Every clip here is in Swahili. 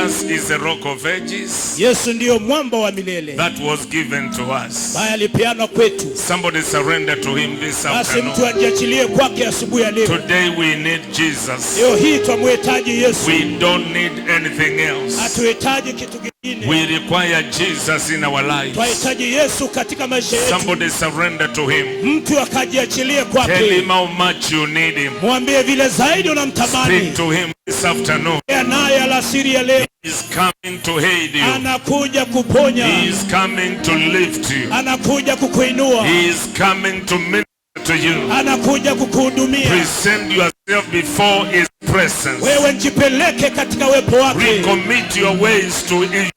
Jesus is the rock of ages. Yesu ndiyo mwamba wa milele. That was given to us. Baya alipeana kwetu. Somebody surrender to him this Basi mtu afternoon. ajiachilie kwake asubuhi ya leo. Today we need Jesus. Leo hii tumhitaji Yesu. We don't need anything else. Hatuhitaji kitu kingine. We require Jesus in our lives. Tunahitaji Yesu katika maisha yetu. Somebody surrender to him. Mtu akajiachilie kwake. Tell him how much you need him. Mwambie vile zaidi unamtamani. Speak to him this afternoon. Naye alasiri ya leo. He is coming to aid you. Anakuja kuponya. He is coming to lift you. Anakuja kukuinua. He is coming to minister to you. Anakuja kukuhudumia. Present yourself before his presence. Wewe njipeleke katika uwepo wake. Recommit your ways to him.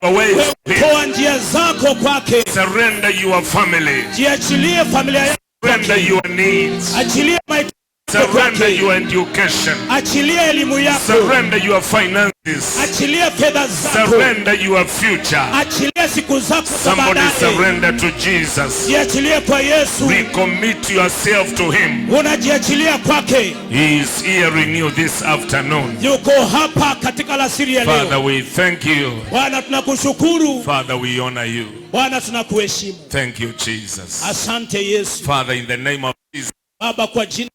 Toa njia zako kwake. Surrender your family. Jiachilie familia yako. Surrender your needs. Achilia mahitaji. Surrender your education. Achilia elimu yako. Surrender your finances. Achilia fedha zako. Surrender your future. Achilia siku zako za Somebody baadaye. surrender to Jesus. Jiachilie kwa Yesu. Recommit yourself to him. Unajiachilia kwake. He is hearing you this afternoon. Yuko hapa katika alasiri ya Father, leo. we thank you. Bwana tunakushukuru. Father, we honor you. Bwana tunakuheshimu. Thank you, Jesus. Asante Yesu. Father, in the name of Jesus, Baba, kwa jina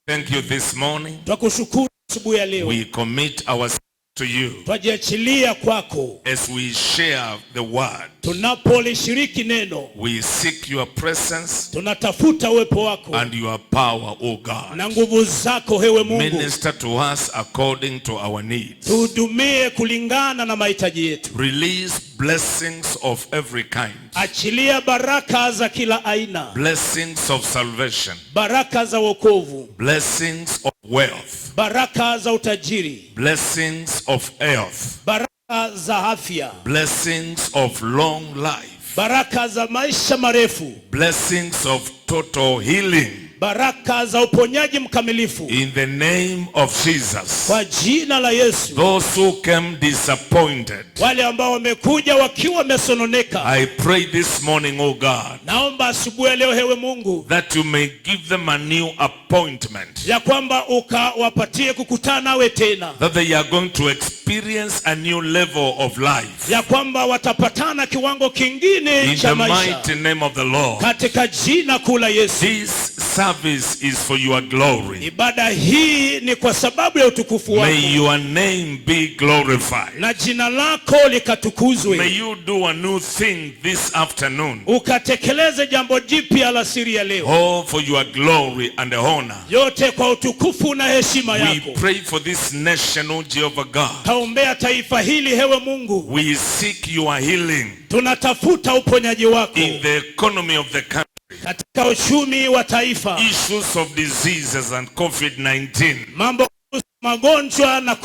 thank you this morning. tunakushukuru asubuhi ya leo. We commit ourselves to you Twajiachilia kwako. as we share the word. Tunapolishiriki neno, We seek your presence tunatafuta uwepo wako and your power, O God. na nguvu zako, hewe Mungu. Minister to us according to our needs. Tuhudumie kulingana na mahitaji yetu. Release blessings of every kind. Achilia baraka za kila aina. Blessings of salvation. Baraka za wokovu. Blessings of wealth. Baraka za utajiri. Blessings of health. Baraka za afya. Blessings of long life. Baraka za maisha marefu. Blessings of total healing. Baraka za uponyaji mkamilifu. In the name of Jesus. Kwa jina la Yesu. Those who came disappointed, Wale ambao wamekuja wakiwa wamesononeka, I pray this morning, O God, naomba asubuhi ya leo, hewe Mungu, that you may give them a new appointment. ya kwamba ukawapatie kukutana nawe tena, That they are going to experience a new level of life. ya kwamba watapatana kiwango kingine In cha the maisha, mighty name of the Lord. katika jina kuu la Yesu. This service is for your glory. Ibada hii ni kwa sababu ya utukufu wako, May your name be glorified. na jina lako likatukuzwe. May you do a new thing this afternoon. Ukatekeleze jambo jipya alasiri ya leo, All for your glory and honor. yote kwa utukufu na heshima We yako. pray for this nation, O Jehovah God. Taombea taifa hili, hewe Mungu. We seek your healing Tunatafuta uponyaji wako in the economy of the country. katika uchumi wa taifa, Issues of diseases and COVID-19. mambo kuhusu magonjwa na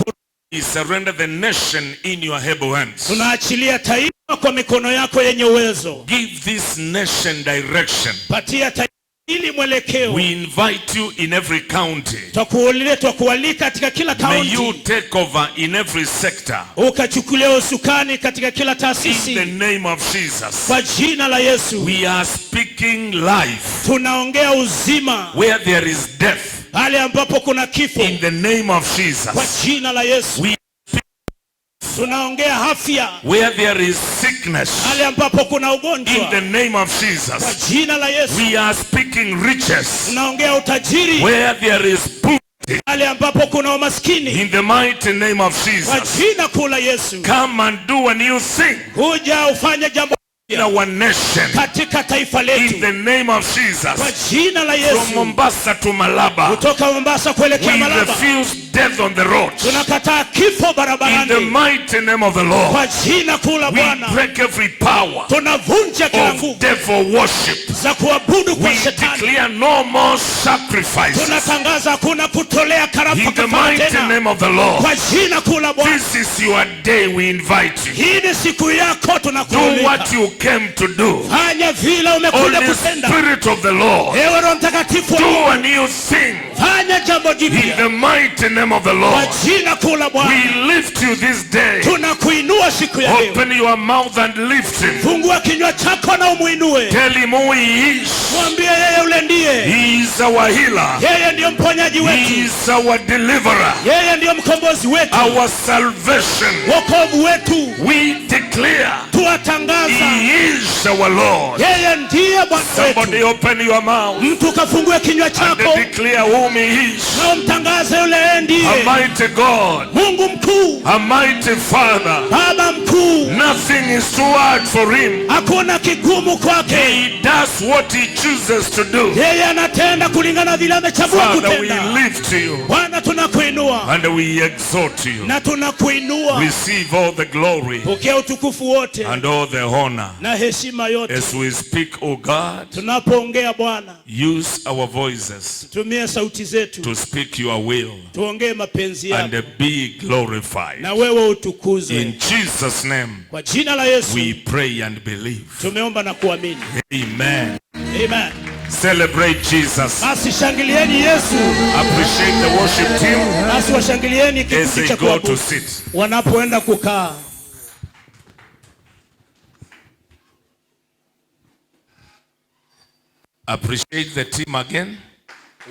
We surrender the nation in your able hands. tunaachilia taifa kwa mikono yako yenye uwezo. Give this nation direction. Patia taifa hili mwelekeo. We invite you in every county. Twakualika katika kila May you kaunti, take over in every sector. ukachukulia usukani katika kila In taasisi, the name of Jesus. kwa jina la Yesu. We are speaking life Tunaongea uzima where there is death. pale ambapo kuna kifo, In the name of kwa Jesus. jina la Yesu. We Tunaongea afya where there is sickness. pale ambapo kuna In the ugonjwa, name of kwa Jesus. jina la Yesu. We are speaking riches Tunaongea utajiri where there is poverty. pale ambapo kuna umaskini, In the mighty name of kwa Jesus. jina kuu la Yesu. Come and do a new thing Kuja ufanye jambo in our nation. katika taifa In letu, the name of kwa Jesus. jina la From Yesu. Mombasa to Malaba. Kutoka Mombasa kuelekea We Malaba, refuse death on the road. tunakataa kifo In the barabarani, mighty name of the Lord. kwa jina kuu la We Bwana. break every power Tunavunja kila of nguvu devil worship. za kuabudu kwa We shetani. declare no more sacrifices. Tunatangaza hakuna kutolea karamu In the kafara mighty tena, name of the Lord. kwa jina kuu la Bwana. This is your day. We invite you. Hii ni siku yako, Do tunakualika. what you came to do. Fanya vile umekuja Holy kutenda. Spirit of the Lord. Ewe Roho Mtakatifu wa Do Mungu, a new thing fanya jambo In jipya the mighty name of the kwa Lord. jina kuu la Bwana. We lift you this day. Tunakuinua siku ya leo. Open your mouth and lift him. Fungua kinywa chako na umuinue. Tell him who he is. Mwambie yeye ule ndiye. He is our healer. Yeye ndiyo mponyaji He wetu. is our deliverer. Yeye ndiyo mkombozi wetu. Our salvation. Wokovu wetu. We declare Tuwatangaza. he is our Lord. Yeye ndiye Bwana Somebody wetu. open your mouth Mtu kafungue kinywa and chako declare whom he is. na umtangaze yule yeye ndiye. A mighty God. Mungu mkuu. A mighty Father. Baba mkuu. Nothing is too hard for him. Hakuna kigumu kwake. He does what he chooses to do. Yeye anatenda kulingana vile amechagua Father, we kutenda. lift you Bwana tunakuinua and we exalt you. na tunakuinua. Receive all the glory Pokea utukufu wote and all the honor. na heshima yote. As we speak, O God, Tunapoongea Bwana, use our voices tumie sauti zetu to speak your will tuongee mapenzi and yako be glorified. na wewe utukuzwe. In Jesus' name, Kwa jina la Yesu we pray and believe. tumeomba na kuamini. Amen. Amen. Celebrate Jesus. Basi shangilieni Yesu. Appreciate the worship team Basi washangilieni as kikundi they cha go to kuabudu sit. wanapoenda kukaa. Appreciate the team again.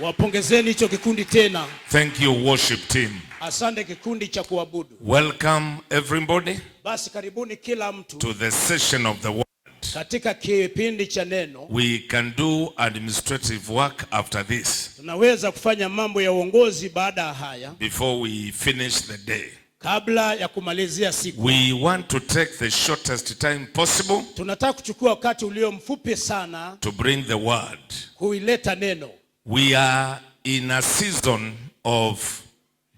Wapongezeni hicho kikundi tena. Thank you, worship team. Asante kikundi cha kuabudu. Welcome everybody Basi karibuni kila mtu to the session of the word. katika kipindi cha neno. We can do administrative work after this Tunaweza kufanya mambo ya uongozi baada ya haya before we finish the day. kabla ya kumalizia siku. We want to take the shortest time possible Tunataka kuchukua wakati ulio mfupi sana to bring the word. kuileta neno. We are in a season of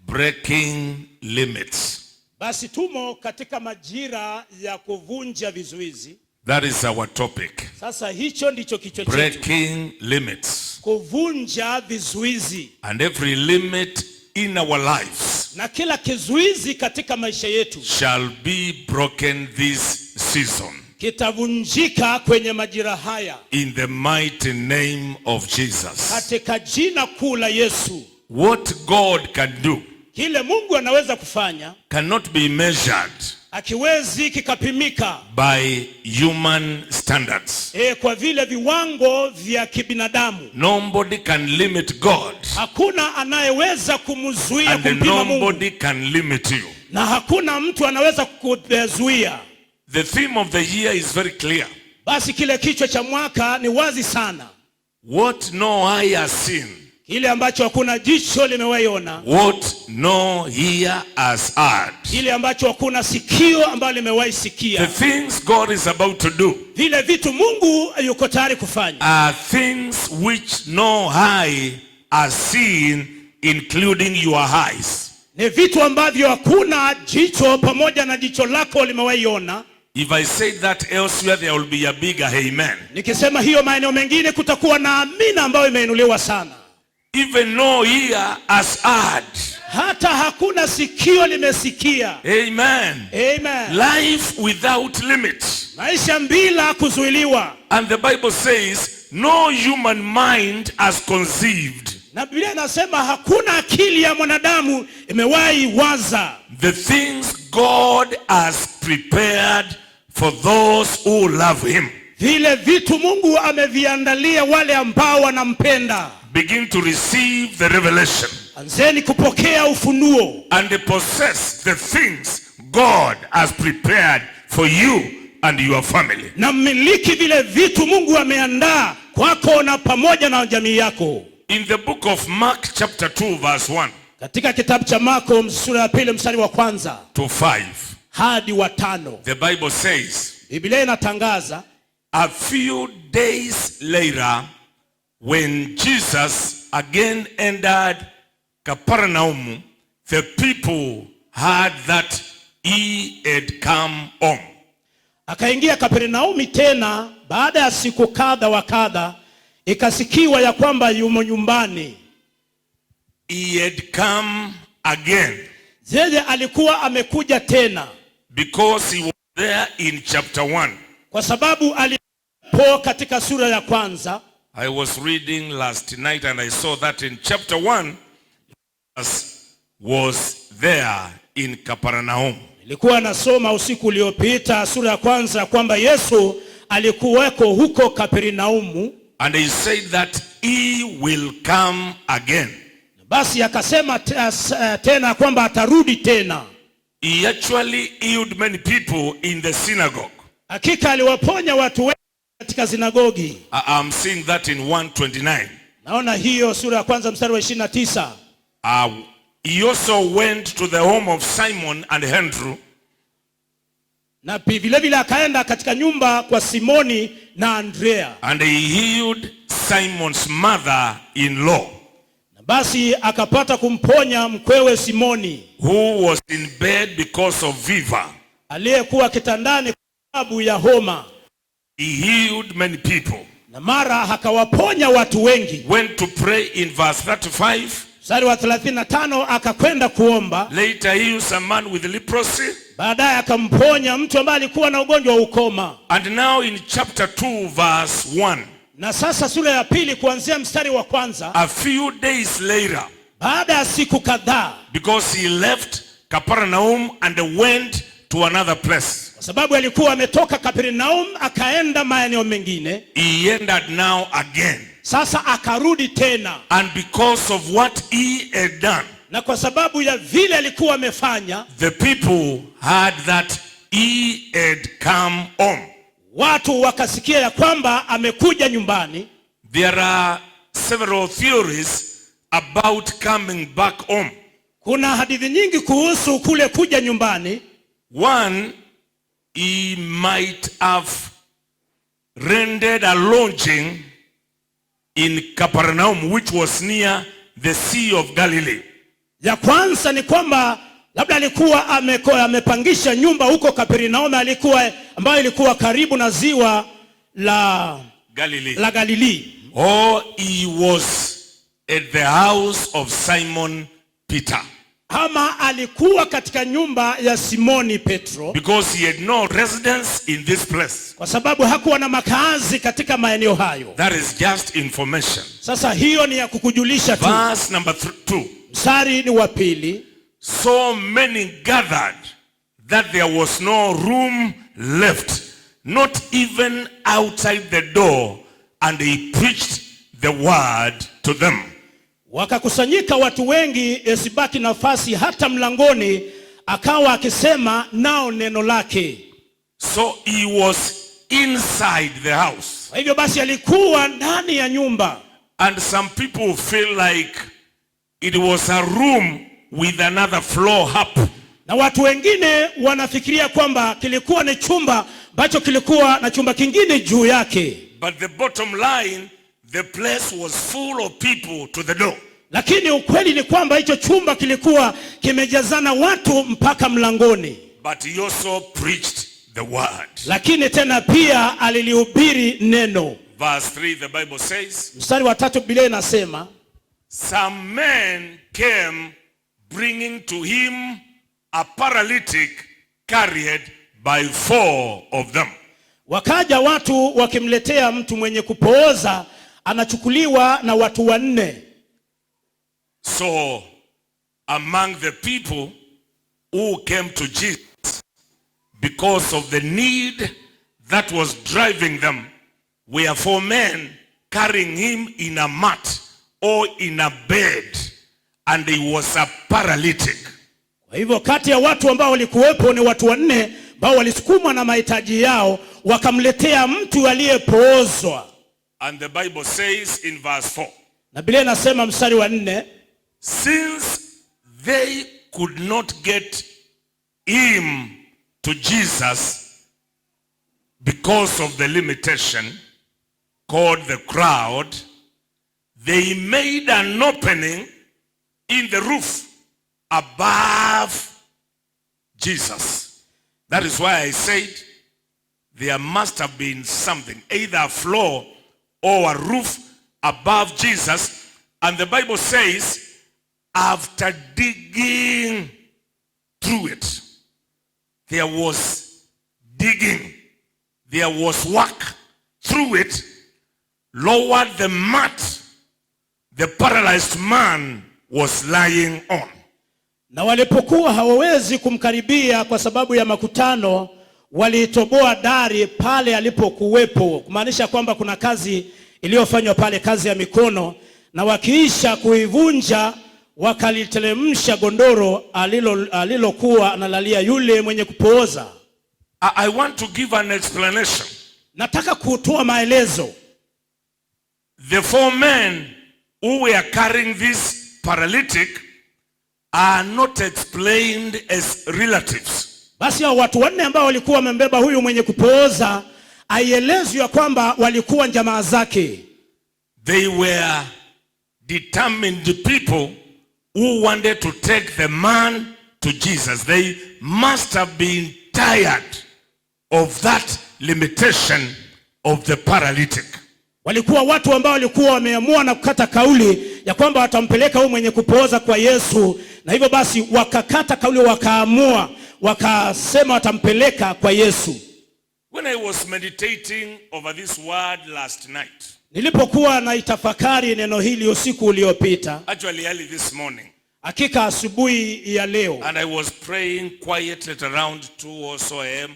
breaking limits. Basi tumo katika majira ya kuvunja vizuizi. That is our topic. Sasa hicho ndicho kichwa chetu. Breaking limits. Kuvunja vizuizi. And every limit in our lives Na kila kizuizi katika maisha yetu shall be broken this season. kitavunjika kwenye majira haya. In the mighty name of Jesus. Katika jina kuu la Yesu. What God can do Kile Mungu anaweza kufanya cannot be measured akiwezi kikapimika by human standards. kwa vile viwango vya kibinadamu. Nobody can limit God, Hakuna anayeweza kumzuia and kumpima Mungu. nobody can limit you. Na hakuna mtu anaweza kuzuia. The theme of the year is very clear. Basi kile kichwa cha mwaka ni wazi sana. What no eye has seen, Kile ambacho hakuna jicho limewahi ona. what no ear has heard. Kile ambacho hakuna sikio ambalo limewahi The sikia. things God is about to do Vile vitu Mungu yuko tayari kufanya are things which no eye has seen, including your eyes. ni vitu ambavyo hakuna jicho pamoja na jicho lako limewahi ona. If I say that elsewhere, there will be a bigger amen. Nikisema hiyo maeneo mengine kutakuwa na amina ambayo imeinuliwa sana. Even no ear has heard. Hata hakuna sikio limesikia. Amen. Amen. Life without limit. Maisha bila kuzuiliwa. And the Bible says, no human mind has conceived Na Biblia inasema hakuna akili ya mwanadamu imewahi waza the things God has prepared for those who love him. vile vitu Mungu ameviandalia wale ambao wanampenda. Begin to receive the revelation Anzeni kupokea ufunuo and possess the things God has prepared for you and your family. na mmiliki vile vitu Mungu ameandaa kwako na pamoja na jamii yako. In the book of Mark chapter 2 verse 1 Katika kitabu cha Marko sura ya 2 mstari wa 1 to 5, hadi wa 5, the Bible says, Biblia inatangaza a few days later, when Jesus again entered Capernaum, the people heard that he had come home. akaingia Kapernaumi tena baada ya siku kadha wa kadha, ikasikiwa ya kwamba yumo nyumbani. He had come again Yeye alikuwa amekuja tena because he was there in chapter 1. kwa sababu alipo katika sura ya 1. I was reading last night and I saw that in chapter 1, Jesus was there in Capernaum. Nilikuwa nasoma usiku uliopita sura ya kwanza kwamba Yesu alikuweko huko Kapernaumu. And he said that he will come again. Basi akasema tena kwamba atarudi tena. He actually healed many people in the synagogue. Hakika aliwaponya watu wengi katika sinagogi. I'm seeing that in 1:29. Naona hiyo sura ya kwanza mstari wa 29. He also went to the home of Simon and Andrew. Na vile vile akaenda katika nyumba kwa Simoni na Andrea. And he healed Simon's mother-in-law. Na basi akapata kumponya mkwewe Simoni, who was in bed because of fever. aliyekuwa kitandani kwa sababu ya homa. He healed many people. Na mara akawaponya watu wengi. Went to pray in verse 35. Mstari wa 35 akakwenda kuomba. Later he healed a man with leprosy. Baadaye akamponya mtu ambaye alikuwa na ugonjwa wa ukoma. And now in chapter 2 verse 1. Na sasa sura ya pili kuanzia mstari wa kwanza. A few days later. Baada ya siku kadhaa. Because he left Capernaum and went to another place. Kwa sababu alikuwa ametoka Kapernaum akaenda maeneo mengine. He ended now again. Sasa akarudi tena. And because of what he had done. Na kwa sababu ya vile alikuwa amefanya. The people heard that he had come home. Watu wakasikia ya kwamba amekuja nyumbani. There are several theories about coming back home. Kuna hadithi nyingi kuhusu kule kuja nyumbani. One, he might have rendered a lodging in Capernaum, which was near the Sea of Galilee. Ya kwanza ni kwamba labda alikuwa amepangisha nyumba huko Kapernaum ambayo ilikuwa karibu na ziwa la Galilee. Or he was at the house of Simon Peter. Ama alikuwa katika nyumba ya Simoni Petro. Because he had no residence in this place. Kwa sababu hakuwa na makazi katika maeneo hayo. That is just information. Sasa hiyo ni ya kukujulisha tu. Verse number 2. Mstari ni wa pili. So many gathered that there was no room left, not even outside the door, and he preached the word to them. Wakakusanyika watu wengi, isibaki nafasi hata mlangoni, akawa akisema nao neno lake. So he was inside the house. Kwa hivyo basi alikuwa ndani ya nyumba. And some people feel like it was a room with another floor up. Na watu wengine wanafikiria kwamba kilikuwa ni chumba ambacho kilikuwa na chumba kingine juu yake. But the bottom line, the place was full of people to the door. Lakini ukweli ni kwamba hicho chumba kilikuwa kimejazana watu mpaka mlangoni. But he also preached the word. Lakini tena pia alilihubiri neno. Verse 3 the Bible says. Mstari wa 3 Biblia inasema. Some men came bringing to him a paralytic carried by 4 of them. Wakaja watu wakimletea mtu mwenye kupooza anachukuliwa na watu 4. So among the people who came to Jesus because of the need that was driving them were 4 men carrying him in a mat or in a bed, and he was a paralytic. Kwa hivyo kati ya watu ambao walikuwepo ni watu 4 ambao walisukumwa na mahitaji yao wakamletea mtu aliyepoozwa. And the Bible says in verse 4. Na Biblia inasema mstari wa 4. Since they could not get him to Jesus because of the limitation called the crowd, they made an opening in the roof above Jesus. That is why I said there must have been something, either a floor or a roof above Jesus. And the Bible says, after digging through it, there was digging, there was work through it. lowered the mat the paralyzed man was lying on. Na walipokuwa hawawezi kumkaribia kwa sababu ya makutano, walitoboa dari pale alipokuwepo, kumaanisha kwamba kuna kazi iliyofanywa pale, kazi ya mikono, na wakiisha kuivunja wakaliteremsha gondoro alilokuwa analalia yule mwenye kupooza. I want to give an explanation. Nataka kutoa maelezo. The 4 men who were carrying this paralytic are not explained as relatives. Basi hao watu 4 ambao walikuwa wamembeba huyu mwenye kupooza, aielezwe ya kwamba walikuwa jamaa zake. They were determined people who wanted to take the man to Jesus. They must have been tired of that limitation of the paralytic. Walikuwa watu ambao walikuwa wameamua na kukata kauli ya kwamba watampeleka huyu mwenye kupooza kwa Yesu, na hivyo basi wakakata kauli, wakaamua, wakasema watampeleka kwa Yesu. When I was meditating over this word last night, nilipokuwa na itafakari neno hili usiku uliopita, actually early this morning, hakika asubuhi ya leo, and I was praying quietly at around 2 or so a.m.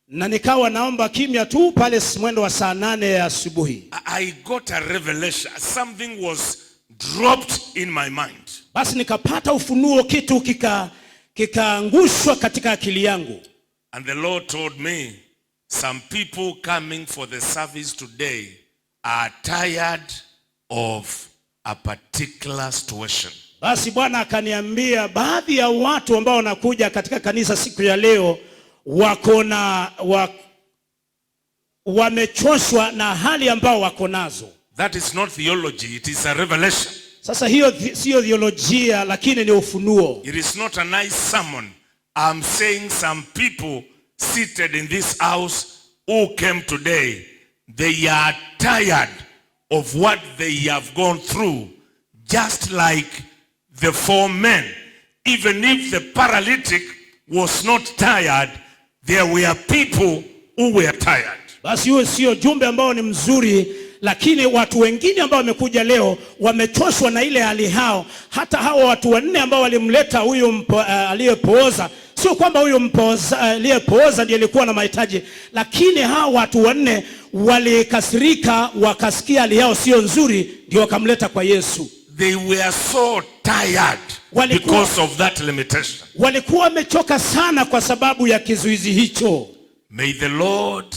na nikawa naomba kimya tu pale mwendo wa saa 8 ya asubuhi. I got a revelation. Something was dropped in my mind. Basi nikapata ufunuo, kitu kikaangushwa katika akili yangu. And the Lord told me, some people coming for the service today are tired of a particular situation. Basi Bwana akaniambia baadhi ya watu ambao wanakuja katika kanisa siku ya leo wamechoshwa na hali ambao wako nazo. That is not theology, it is a revelation. Sasa hiyo sio theolojia, lakini ni ufunuo. It is not a nice sermon. I'm saying some people seated in this house who came today, they are tired of what they have gone through, just like the 4 men. Even if the paralytic was not tired, there were people who were tired. Basi huo sio jumbe ambao ni mzuri, lakini watu wengine ambao wamekuja leo wamechoshwa na ile hali hao. Hata hao watu 4 ambao walimleta huyu aliyepooza, sio kwamba huyu aliyepooza ndiye alikuwa na mahitaji, lakini hao watu 4 walikasirika, wakasikia hali yao sio nzuri, ndio wakamleta kwa Yesu. They were so tired because of that limitation. Walikuwa wamechoka sana kwa sababu ya kizuizi hicho. May the Lord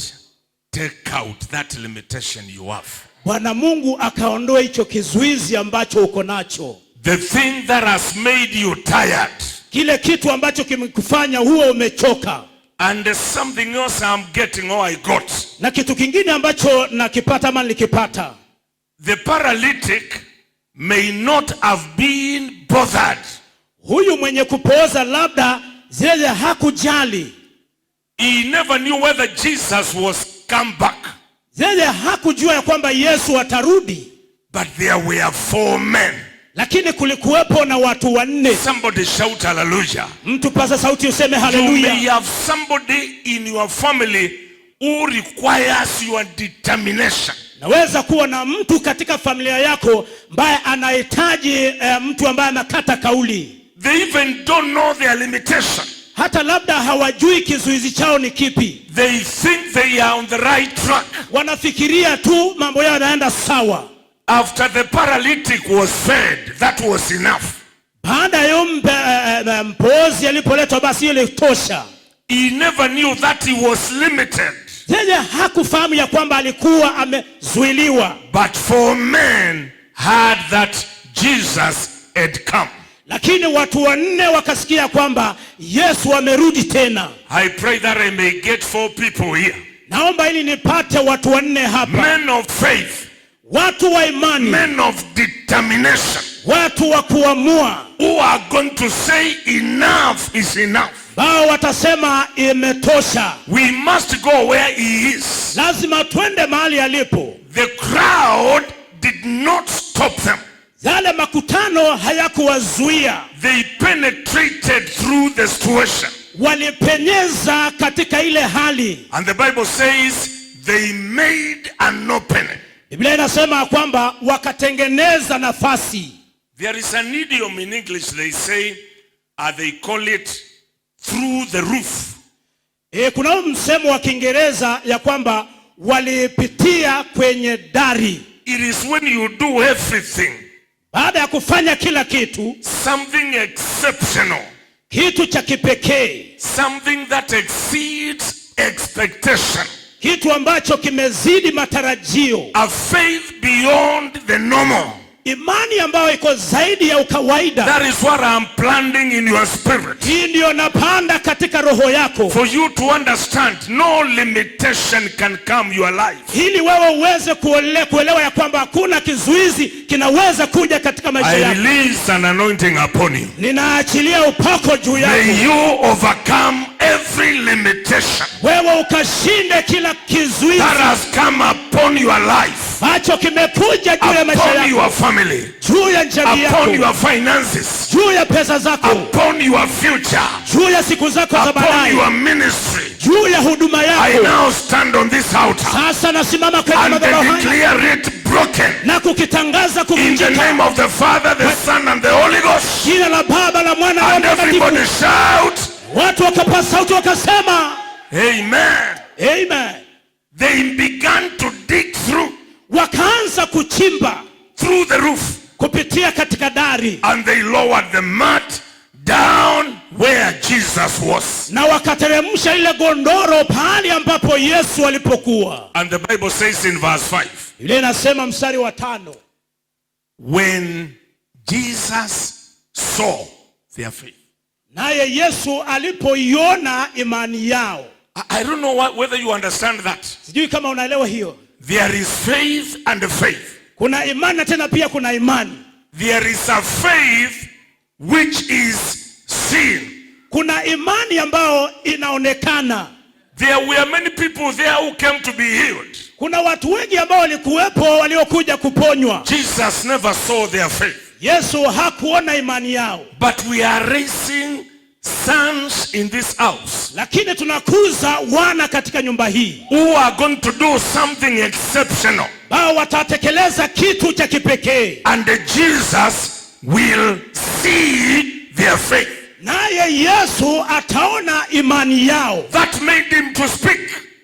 take out that limitation you have. Bwana Mungu akaondoa hicho kizuizi ambacho uko nacho. The thing that has made you tired. Kile kitu ambacho kimekufanya huo umechoka. And there's something else I'm getting or I got. Na kitu kingine ambacho nakipata ama nilikipata. The paralytic may not have been bothered. Huyu mwenye kupooza labda zile hakujali. He never knew whether Jesus was come back. Zile hakujua ya kwamba Yesu atarudi. But there were 4 men. Lakini kulikuwepo na watu 4. Somebody shout hallelujah. Mtu paza sauti useme hallelujah. You may have somebody in your family who requires your determination. Naweza kuwa na mtu katika familia yako ambaye anahitaji mtu ambaye anakata kauli. They even don't know their limitation. Hata labda hawajui kizuizi chao ni kipi. They think they are on the right track. Wanafikiria tu mambo yao yanaenda sawa. After the paralytic was fed, that was enough. Baada ya mpoozi alipoletwa, basi ile tosha. He never knew that he was limited. Yeye hakufahamu ya kwamba alikuwa amezuiliwa. But 4 men heard that Jesus had come. Lakini watu 4 wakasikia kwamba Yesu amerudi tena. I pray that I may get 4 people here. Naomba ili nipate watu 4 hapa. Men of faith. Watu wa imani. Men of determination. Watu wa kuamua. Who are going to say enough is enough. Bao watasema imetosha. We must go where he is. Lazima twende mahali alipo. The crowd did not stop them. Yale makutano hayakuwazuia. They penetrated through the situation. Walipenyeza katika ile hali. And the Bible says they made an opening. Biblia inasema kwamba wakatengeneza nafasi. There is an idiom in English, they say, they call it through the roof. Kuna msemo wa Kiingereza ya kwamba walipitia kwenye dari. It is when you do everything, baada ya kufanya kila kitu, something exceptional, kitu cha kipekee, something that exceeds expectation, kitu ambacho kimezidi matarajio, a faith beyond the normal, imani ambayo iko zaidi ya ukawaida. That is what I'm planting in your spirit. Hii ndio napanda katika roho yako. For you to understand, no limitation can come your life. Ili wewe uweze kuelewa ya kwamba hakuna kizuizi kinaweza kuja katika maisha yako. I release an anointing upon you. Ninaachilia upako juu yako. May you overcome every limitation. Wewe ukashinde kila kizuizi that has come upon your life. Macho kimekuja juu ya maisha yako. Upon your family. Juu ya jamii yako. Upon your finances. Juu ya pesa zako. Upon your future. Juu ya siku zako za baadaye. Upon your ministry. Juu ya huduma yako. I now stand on this altar. Sasa nasimama kwenye madhabahu haya. And declare it broken. Na kukitangaza kuvunjika. In the name of the Father, the Son and the Holy Ghost. Jina la Baba la Mwana na Roho Mtakatifu. And everybody shout. Watu wakapasa sauti wakasema. Amen. Amen. They began to dig through. Wakaanza kuchimba through the roof. Kupitia katika dari. And they lowered the mat down where Jesus was. Na wakateremsha ile gondoro pale ambapo Yesu alipokuwa. And the Bible says in verse 5. Ile inasema mstari wa 5. When Jesus saw their faith. Naye Yesu alipoiona imani yao. I don't know whether you understand that. Sijui kama unaelewa hiyo. There is faith and a faith. Kuna imani tena pia kuna imani. There is a faith which is seen. Kuna imani ambayo inaonekana. There were many people there who came to be healed. Kuna watu wengi ambao walikuwepo waliokuja kuponywa. Jesus never saw their faith. Yesu hakuona imani yao. But we are raising sons in this house. Lakini tunakuza wana katika nyumba hii. Who are going to do something exceptional. Bao watatekeleza kitu cha kipekee. And Jesus will see their faith. Naye Yesu ataona imani yao. That made him to speak.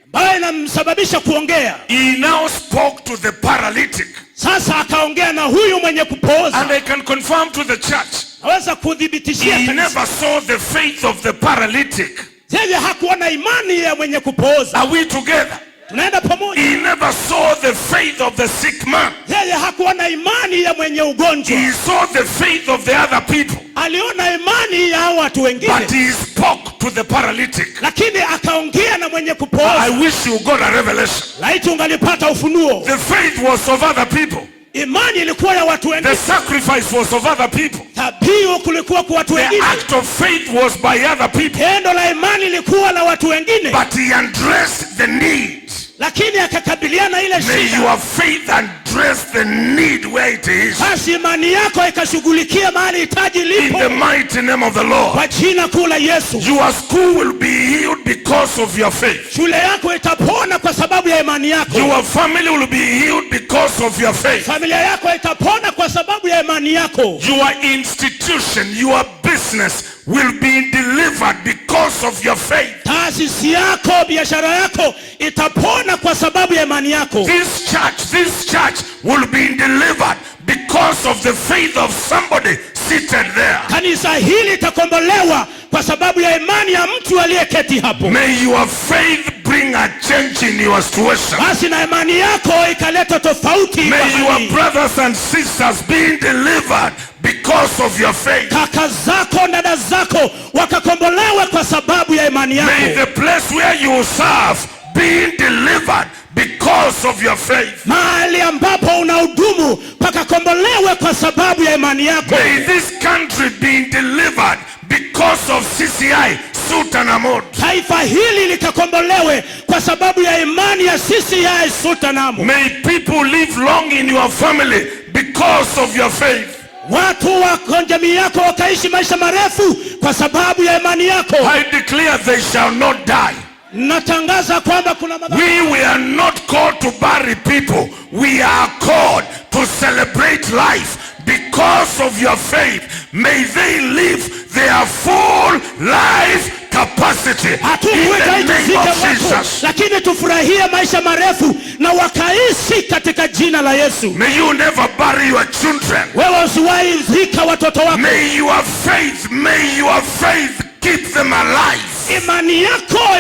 Baada inamsababisha kuongea. He now spoke to the paralytic. Sasa akaongea na huyu mwenye kupooza. And I can confirm to the church. Naweza kudhibitishia he never saw the faith of the paralytic. Yeye hakuona imani ya mwenye kupooza. Are we together? Tunaenda pamoja. He never saw the faith of the sick man. Yeye hakuona imani ya mwenye ugonjwa. He saw the faith of the other people. Aliona imani ya watu wengine. But he spoke to the paralytic. Lakini akaongea na mwenye kupooza. I wish you got a revelation. Laiti ungalipata ufunuo. The faith was of other people. Imani ilikuwa ya watu wengine. The sacrifice was of other people. Dhabihu kulikuwa kwa watu wengine. The act of faith was by other people. Tendo la imani lilikuwa la watu wengine. But he addressed the need. Lakini akakabiliana ile shida. May your faith address the need where it is. Basi imani yako ikashughulikia mahali hitaji lipo. In the mighty name of the Lord. Kwa jina kuu la Yesu. Your school will be healed because of your faith. Shule yako itapona kwa sababu ya imani yako. Your family will be healed because of your faith. Familia yako itapona kwa sababu ya imani yako. Your institution, your business will be delivered because of your faith. Taasisi yako, biashara yako itapona kwa sababu ya imani yako. This church will be delivered because of the faith of somebody seated there. Kanisa hili litakombolewa kwa sababu ya imani ya mtu aliyeketi hapo. May your faith bring a change in your situation. Basi na imani yako ikaleta tofauti. May your brothers and sisters be delivered because of your faith. Kaka zako, dada zako wakakombolewa kwa sababu ya imani yako. May the place where you serve be delivered because of your faith. Mahali ambapo unahudumu pakakombolewe kwa sababu ya imani yako. May this country be delivered because of CCI Sultan Ahmad. Taifa hili likakombolewe kwa sababu ya imani ya CCI Sultan Ahmad. May people live long in your family because of your faith. Watu wa jamii yako wakaishi maisha marefu kwa sababu ya imani yako. I declare they shall not die. Natangaza kwamba kuna madhabahu. We are not called to bury people. We are called to celebrate life. Because of your faith, may they live their full life capacity in the name of Jesus. Lakini tufurahie maisha marefu na wakaishi katika jina la Yesu. May you never bury your children. Wewe usiwahi zika watoto wako. May your faith keep them alive.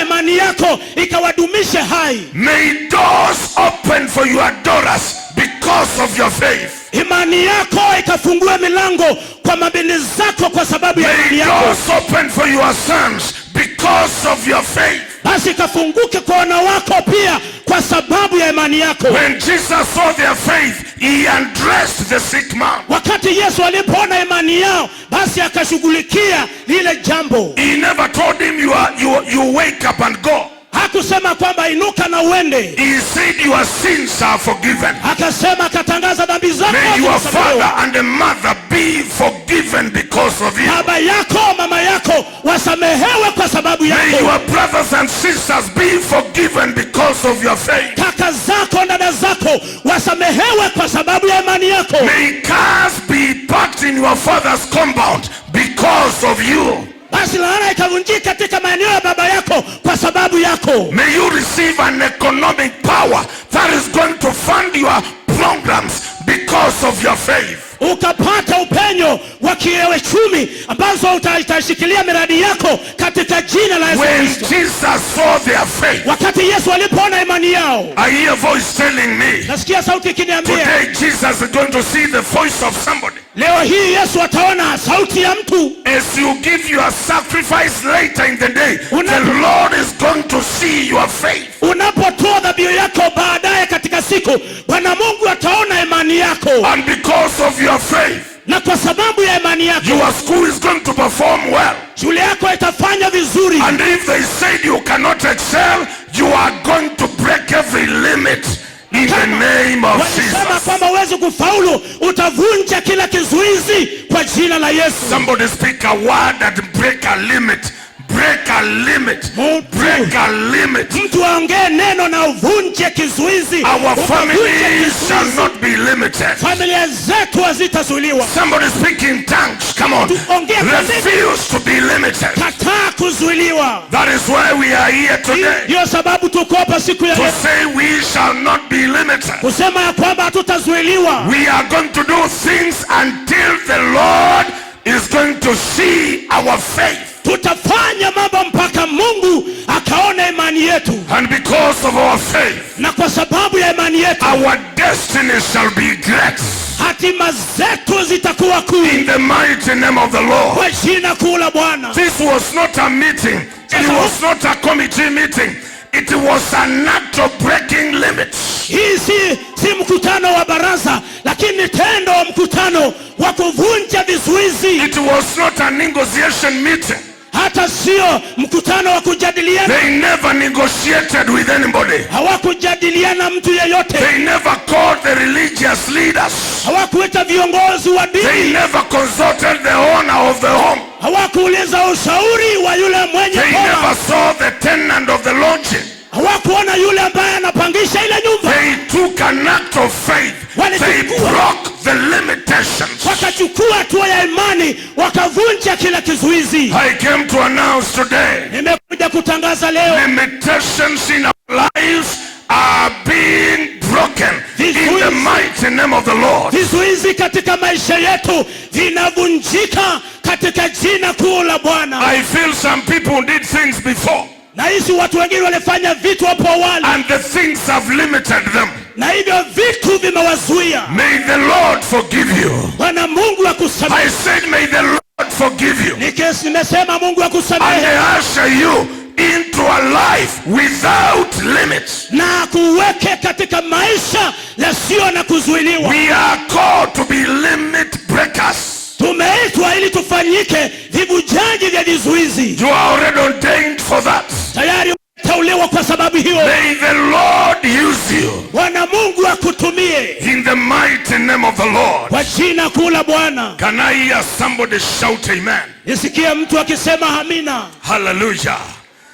Imani yako ikawadumishe hai. May doors open for your daughters because of your faith. Imani yako ikafungue milango kwa mabinti zako kwa sababu ya imani yako. May doors open for your sons because of your faith. Basi ikafunguke kwa wana wako pia kwa sababu ya imani yako. When Jesus saw their faith, he undressed the sick man. Wakati Yesu alipoona imani yao, basi akashughulikia lile jambo. He never told him you wake up and go. Hakusema kwamba inuka na uende. He said your sins are forgiven. Akasema katangaza dhambi zako. May your father and the mother be forgiven because of you. Baba yako, mama yako wasamehewe kwa sababu yako. May your brothers and sisters be forgiven because of your faith. Kaka zako, dada zako wasamehewe kwa sababu ya imani yako. May cars be parked in your father's compound because of you. Basi laana ikavunjika katika maeneo ya baba yako kwa sababu yako. May you receive an economic power that is going to fund your programs because of your faith. Ukapata upenyo wa kiuchumi ambazo utashikilia miradi yako katika jina la Yesu Kristo. When Jesus saw their faith, wakati Yesu alipoona imani yao, I hear a voice telling me, nasikia sauti ikiniambia, today Jesus is going to see the voice of somebody. Leo hii Yesu ataona sauti ya mtu. As you give your sacrifice later in the day, the Lord is going to see your faith. Unapotoa dhabihu yako baadaye katika siku, Bwana Mungu ataona imani yako. And because of your faith, na kwa sababu ya imani yako, your school is going to perform well. Shule yako itafanya vizuri. And if they said you cannot excel, you are going to break every limit in the name of Jesus. Kama kwamba huwezi kufaulu, utavunja kila kizuizi kwa jina la Yesu. Somebody speak a word that break a limit. Break a limit. Break a limit. Mtu aongee neno na uvunje kizuizi. Our families shall not be limited. Familia zetu hazitazuiliwa. Somebody speak in tongues. Come on. Refuse to be limited. Kataa kuzuiliwa. That is why we are here today. Ndio sababu tuko hapa siku ya leo. To say we shall not be limited. Kusema ya kwamba hatutazuiliwa. We are going to do things until the Lord is going to see our faith. Tutafanya mambo mpaka Mungu akaona imani yetu. And because of our faith, na kwa sababu ya imani yetu, our destiny shall be great. Hatima zetu zitakuwa kuu. In the mighty name of the Lord. Kwa jina kuu la Bwana. This was not a meeting. It was not a committee meeting. It was an act of breaking limits. Hii si mkutano wa baraza, lakini tendo wa mkutano wa kuvunja vizuizi. It was not a negotiation meeting. Hata sio mkutano wa kujadiliana. They never negotiated with anybody. Hawakujadiliana mtu yeyote. They never called the religious leaders. Hawakuita viongozi wa dini. They never consulted the owner of the home. Hawakuuliza ushauri wa yule mwenye They never saw the tenant of the lodging. Hawakuona yule ambaye anapangisha ile nyumba. They took an act of faith. They broke the limitations. Wakachukua hatua ya imani, wakavunja kila kizuizi. I came to announce today. Nimekuja kutangaza leo. Limitations in our lives are being broken in the mighty name of the Lord. Vizuizi katika maisha yetu vinavunjika katika jina kuu la Bwana. I feel some people did things before. Na hizi watu wengine walifanya vitu hapo awali. And the things have limited them. Na hivyo vitu vimewazuia. May the Lord forgive you. Bwana Mungu akusamehe. I said may the Lord forgive you. Nimesema Mungu akusamehe. And usher you into a life without limits. Na kuweke katika maisha yasiyo na kuzuiliwa. We are called to be limit breakers. Tumeitwa ili tufanyike vivujaji vya vizuizi. You are already ordained for that. Tayari umeteuliwa kwa sababu hiyo. May the Lord use you. Bwana Mungu akutumie. In the mighty name of the Lord. Kwa jina kuu la Bwana. Can I hear somebody shout amen? Nisikie mtu akisema amina. Hallelujah.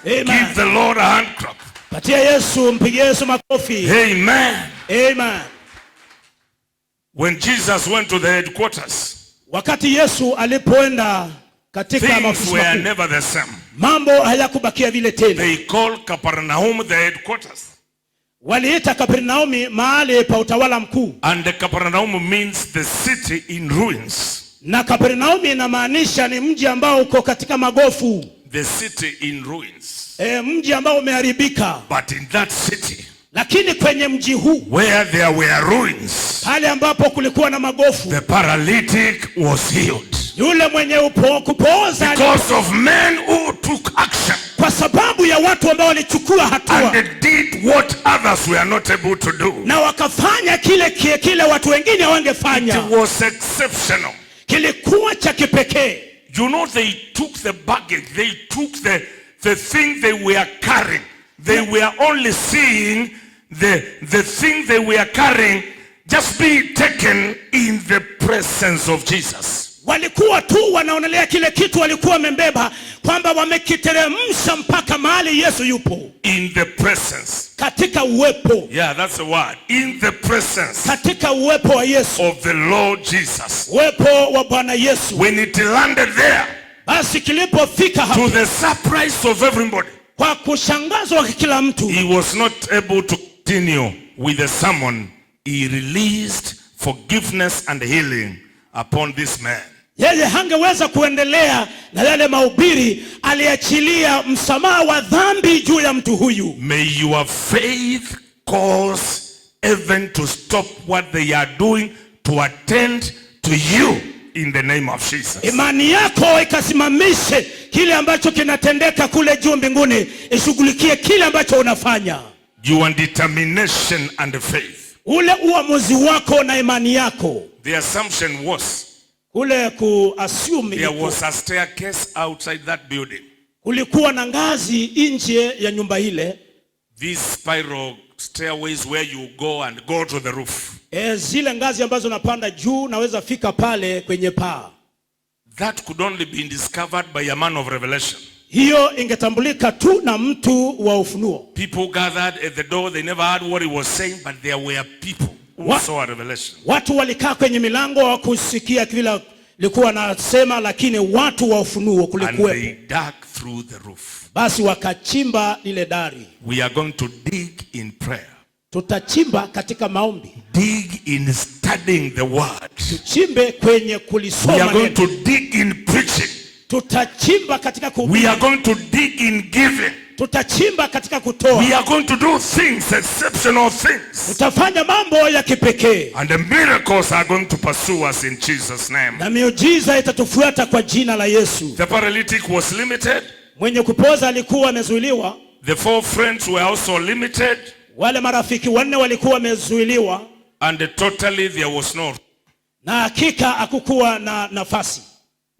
Amen. Give the Lord a hand clap. Patia Yesu, mpigie Yesu makofi. Amen. Amen. When Jesus went to the headquarters, Wakati Yesu alipoenda katika things maafisi were makuu, never the same. mambo hayakubakia vile tena. They called Capernaum the headquarters. Waliita Kapernaumi mahali pa utawala mkuu. And the Capernaum means the city in ruins. Na Kapernaumi inamaanisha ni mji ambao uko katika magofu. The city in ruins. Mji ambao umeharibika. But in that city, Lakini kwenye mji huu, where there were ruins, pale ambapo kulikuwa na magofu, the paralytic was healed. yule mwenye kupooza, Because of men who took action. kwa sababu ya watu ambao walichukua hatua. And they did what others were not able to do. Na wakafanya kile watu wengine hawangefanya. It was exceptional. Kilikuwa cha kipekee. You know, they took the baggage, they took the thing they were carrying. They were only seeing the thing they were carrying just be taken in the presence of Jesus. Walikuwa tu wanaonelea kile kitu walikuwa wamebeba kwamba wamekiteremsha mpaka mahali Yesu yupo. In the presence. Katika uwepo. Yeah, that's the word. In the presence. Katika uwepo wa Yesu. Of the Lord Jesus. Uwepo wa Bwana Yesu. When it landed there. Basi kilipofika hapo, to the surprise of everybody, kwa kushangazwa kila mtu, he was not able to continue with the sermon. He released forgiveness and healing upon this man. Yeye hangeweza kuendelea na yale mahubiri, aliachilia msamaha wa dhambi juu ya mtu huyu. May your faith cause heaven to stop what they are doing to attend to you in the name of Jesus. Imani yako ikasimamishe kile ambacho kinatendeka kule juu mbinguni, ishughulikie kile ambacho unafanya. Your determination and faith. Ule uamuzi wako na imani yako. The assumption was, kule kuassume, there was a staircase outside that building. Kulikuwa na ngazi nje ya nyumba ile. These spiral stairways where you go and go to the roof. Zile ngazi ambazo napanda juu naweza fika pale kwenye paa. That could only be discovered by a man of revelation. Hiyo ingetambulika tu na mtu wa ufunuo. People gathered at the door, they never heard what he was saying, but there were people who saw a revelation. Watu walikaa kwenye milango wa kusikia kila likuwa nasema, lakini watu wa ufunuo kulikuwepo. And they dug through the roof. Basi wakachimba lile dari. We are going to dig in prayer. Tutachimba katika maombi. Dig in studying the word. Tuchimbe kwenye kulisoma. We are going to dig in preaching. Tutachimba katika kuhubiri. We are going to dig in giving. Tutachimba katika kutoa. We are going to do things, exceptional things. Tutafanya mambo ya kipekee. And the miracles are going to pursue us in Jesus' name. Na miujiza itatufuata kwa jina la Yesu. The paralytic was limited. Mwenye kupoza alikuwa amezuiliwa. The 4 friends were also limited. Wale marafiki 4 walikuwa wamezuiliwa. And totally there was no. Na hakika hakukuwa na nafasi.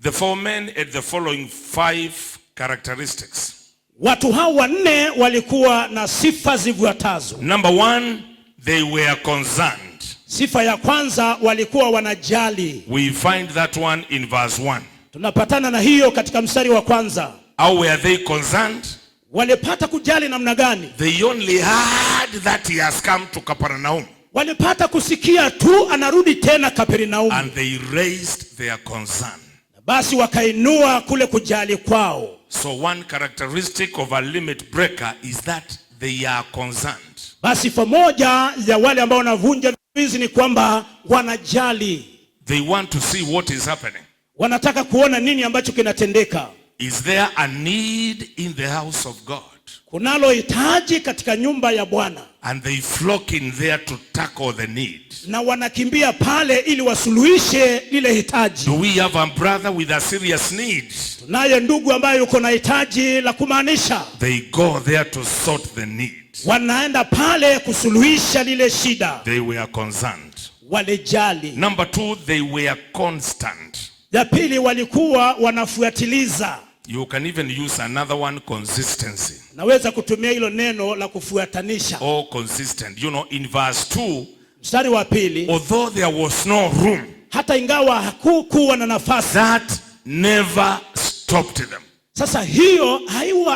The 4 men had the following 5 characteristics. Watu hao 4 walikuwa na sifa zifuatazo. Number 1, they were concerned. Sifa ya kwanza, walikuwa wanajali. We find that one in verse 1. Tunapatana na hiyo katika mstari wa kwanza. How were they concerned? Walipata kujali namna gani? They only heard that he has come to Capernaum. Walipata kusikia tu anarudi tena Kapernaumu. And they raised their concern. Basi wakainua kule kujali kwao. So one characteristic of a limit breaker is that they are concerned. Basi pamoja ya wale ambao wanavunja vizuizi ni kwamba wanajali. They want to see what is happening. Wanataka kuona nini ambacho kinatendeka. Is there a need in the house of God? Kunalo hitaji katika nyumba ya Bwana. And they flock in there to tackle the need. Na wanakimbia pale ili wasuluhishe lile hitaji. Do we have a brother with a serious need? Tunaye ndugu ambaye yuko na hitaji la kumaanisha. They go there to sort the need. Wanaenda pale kusuluhisha lile shida. They were concerned. Walijali. Number 2, they were constant. Ya pili, walikuwa wanafuatiliza. You can even use another one, consistency. Naweza kutumia hilo neno la kufuatanisha. Oh, consistent. You know, in verse 2, mstari wa pili, although there was no room, hata ingawa hakukuwa na nafasi, that never stopped them. Sasa hiyo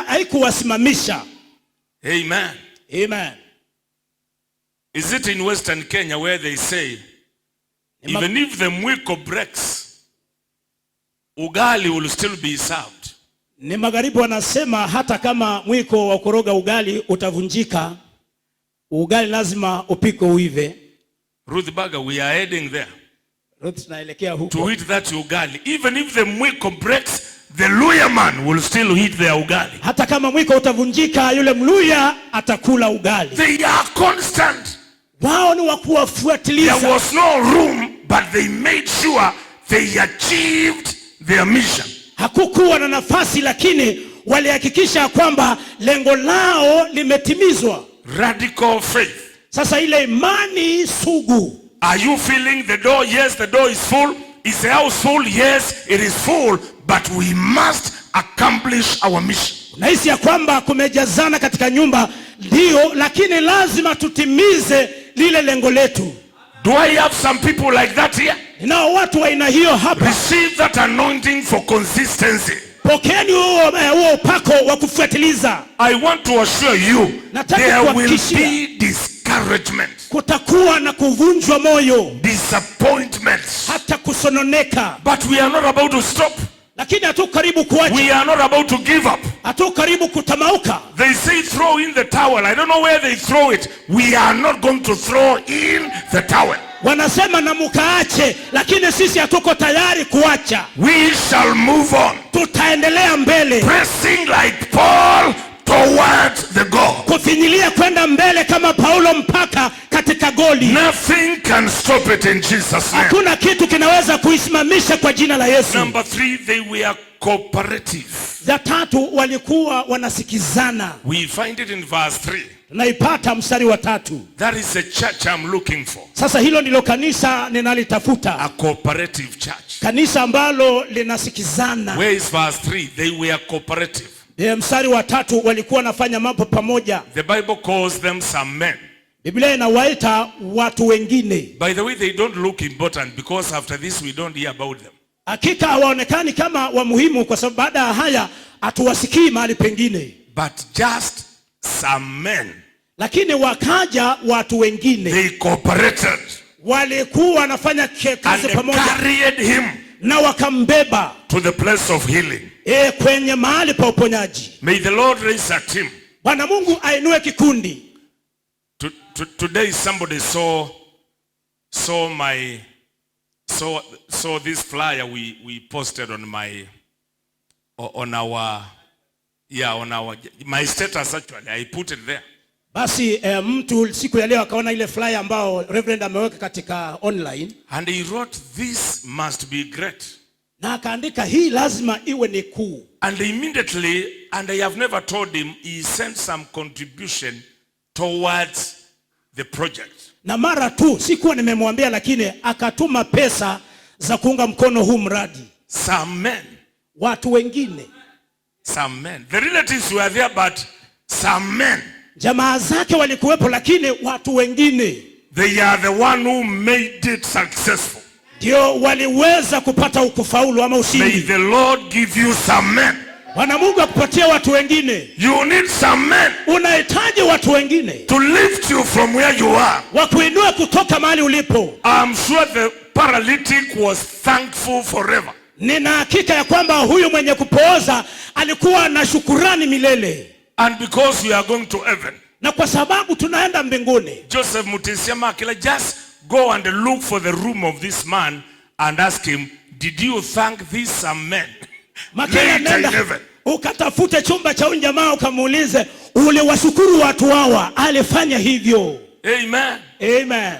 haikuwasimamisha. Amen. Amen. Is it in Western Kenya where they say, even if the mwiko breaks, ugali will still be served? Ni magharibi wanasema hata kama mwiko wa koroga ugali utavunjika, ugali lazima upikwe uive. Ruth Baga, we are heading there. Ruth, tunaelekea huko. To eat that ugali. Even if the mwiko breaks, the Luya man will still eat their ugali. Hata kama mwiko utavunjika, yule Mluya atakula ugali. They are constant. Wao ni wa kuwafuatiliza. There was no room, but they made sure they achieved their mission. Hakukuwa na nafasi, lakini walihakikisha kwamba lengo lao limetimizwa. Radical faith. Sasa ile imani sugu. Are you feeling the door? Yes, the door is full. Is the house full? Yes, it is full. But we must accomplish our mission. Nahisi ya kwamba kumejazana katika nyumba, ndio, lakini lazima tutimize lile lengo letu. Do I have some people like that here? Ninao watu wa aina hiyo hapa. Receive that anointing for consistency. Pokeeni huo upako wa kufuatiliza. I want to assure you, there will be discouragement. Kutakuwa na kuvunjwa moyo. Disappointments. Hata kusononeka. But we are not about to stop. Lakini hatu karibu kuacha. We are not about to give up. Hatu karibu kutamauka. They say throw in the towel. I don't know where they throw it. We are not going to throw in the towel. Wanasema na mukaache, lakini sisi hatuko tayari kuacha. We shall move on. Tutaendelea mbele. Pressing like Paul towards the goal. Kufinyilia kwenda mbele kama Paulo mpaka katika goli. Nothing can stop it in Jesus' name. Hakuna kitu kinaweza kuisimamisha kwa jina la Yesu. Number 3, they were cooperative. Ya tatu, walikuwa wanasikizana. We find it in verse 3. Tunaipata mstari wa 3. That is the church I'm looking for. Sasa hilo ndilo kanisa ninalitafuta. A cooperative church. Kanisa ambalo linasikizana. Where is verse 3? They were cooperative. Mstari wa 3, walikuwa wanafanya mambo pamoja. The Bible calls them some men. Biblia inawaita watu wengine. By the way, they don't look important because after this we don't hear about them. Hakika hawaonekani kama wa muhimu kwa sababu baada ya haya hatuwasikii mahali pengine. But just some men. Lakini wakaja watu wengine. They cooperated. Walikuwa wanafanya kazi pamoja. And carried him. Na wakambeba. To the place of healing. Kwenye mahali pa uponyaji. May the Lord raise a team. Bwana Mungu ainue kikundi. Today somebody saw this flyer we posted on my status. Actually I put it there. Basi mtu siku ya leo akaona ile flyer ambao Reverend ameweka katika online, and he wrote, this must be great. Na akaandika hii lazima iwe ni kuu. And immediately, and I have never told him, he sent some contribution towards the project. Na mara tu sikuwa nimemwambia, lakini akatuma pesa za kuunga mkono huu mradi. Some men. Watu wengine. Some men. The relatives were there, but some men. Jamaa zake walikuwepo, lakini watu wengine. They are the one who made it successful. Ndio waliweza kupata ukufaulu ama ushindi. May the Lord give you some men. Bwana Mungu akupatie watu wengine. You need some men. Unahitaji watu wengine. To lift you from where you are. Wakuinua kutoka mahali ulipo. I'm sure the paralytic was thankful forever. Nina hakika ya kwamba huyu mwenye kupooza alikuwa na shukurani milele. And because we are going to heaven. Na kwa sababu tunaenda mbinguni. Joseph Mutisia Makila, just go and look for the room of this man and ask him, did you thank these some men? Makila, nenda ukatafute chumba cha huyu jamaa ukamuulize, uliwashukuru watu hawa? Alifanya hivyo. Amen. Amen.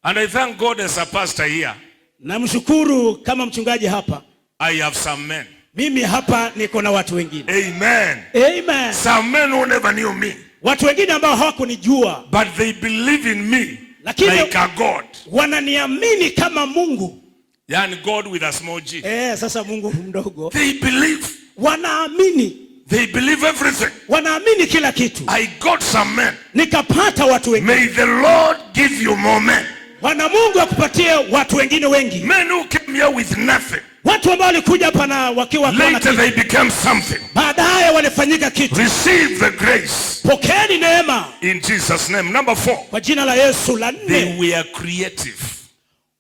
And I thank God as a pastor here. Namshukuru kama mchungaji hapa. I have some men. Mimi hapa niko na watu wengine. Amen. Amen. Some men who never knew me. Watu wengine ambao hawakunijua. But they believe in me. Lakini like a God. Wananiamini kama Mungu. Yani God with a small g. Sasa Mungu mdogo. They believe. Wanaamini. They believe everything. Wanaamini kila kitu. I got some men. Nikapata watu wengine. May the Lord give you more men. Bwana Mungu akupatie watu wengine wengi. Men who came here with nothing. Watu ambao walikuja hapa na wakiwa Later they became something. baadaye walifanyika kitu. Receive the grace. Pokeeni neema. In Jesus' name. Number 4. Kwa jina la Yesu. La They 4. were creative.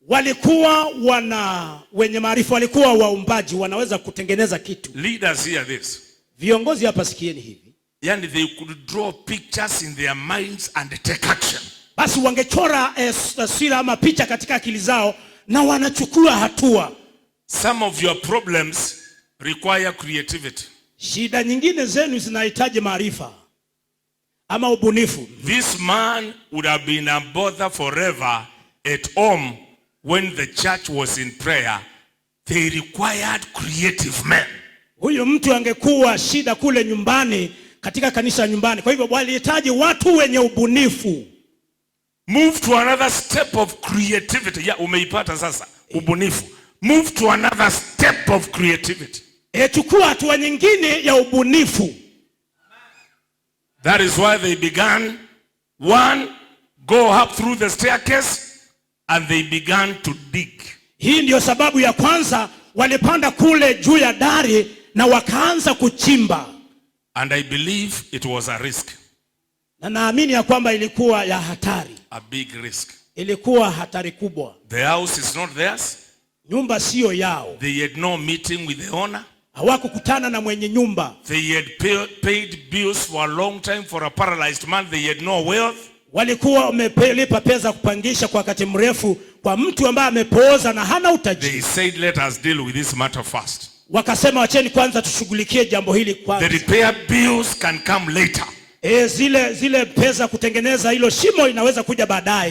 Walikuwa wenye maarifa, walikuwa waumbaji, wanaweza kutengeneza kitu. Leaders hear this. Viongozi hapa sikieni hivi. And they could draw pictures in their minds and take action. Basi wangechora taswira ama picha katika akili zao na wanachukua hatua. Some of your problems require creativity. Shida nyingine zenu zinahitaji maarifa ama ubunifu. This man would have been a bother forever at home when the church was in prayer. They required creative men. Huyu mtu angekuwa shida kule nyumbani, katika kanisa nyumbani. Kwa hivyo walihitaji watu wenye ubunifu. Move to another step of creativity. Yeah, umeipata sasa. Ubunifu. Move to another step of creativity. Chukua hatua nyingine ya ubunifu. That is why they began, 1, go up through the staircase, and they began to dig. Hii ndio sababu ya kwanza, walipanda kule juu ya dari na wakaanza kuchimba. And I believe it was a risk. Na naamini ya kwamba ilikuwa ya hatari. A big risk. Ilikuwa hatari kubwa. The house is not theirs. Nyumba sio yao. They had no meeting with the owner. Hawakukutana na mwenye nyumba. They had paid bills for a long time for a paralyzed man. They had no wealth. Walikuwa wamelipa pesa kupangisha kwa wakati mrefu kwa mtu ambaye amepooza na hana utajiri. They said, let us deal with this matter first. Wakasema wacheni kwanza tushughulikie jambo hili kwanza. The repair bills can come later. Zile pesa kutengeneza hilo shimo inaweza kuja baadaye.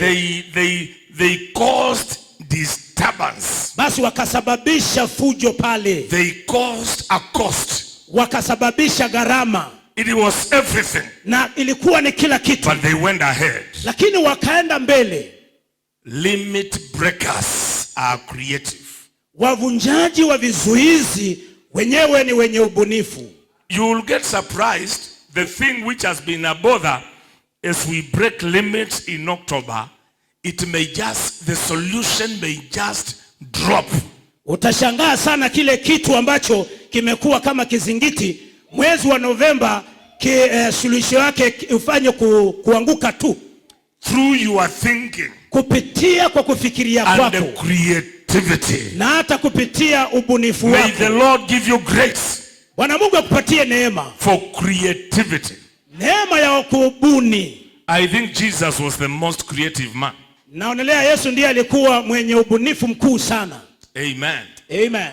They caused disturbance. Basi wakasababisha fujo pale. They caused a cost. Wakasababisha gharama. It was everything. Na ilikuwa ni kila kitu. But they went ahead. Lakini wakaenda mbele. Limit breakers are creative. Wavunjaji wa vizuizi wenyewe ni wenye ubunifu. You will get surprised. The thing which has been a bother as we break limits in October, the solution may just drop. Utashangaa sana kile kitu ambacho kimekuwa kama kizingiti mwezi wa Novemba, suluhisho yake ufanye kuanguka tu. Through your thinking. Kupitia kwa kufikiria kwako. And the creativity. Na hata kupitia ubunifu wako. May the Lord give you grace. Bwana Mungu akupatie neema. For creativity. Neema ya kubuni. I think Jesus was the most creative man. Naonelea Yesu ndiye alikuwa mwenye ubunifu mkuu sana. Amen. Amen.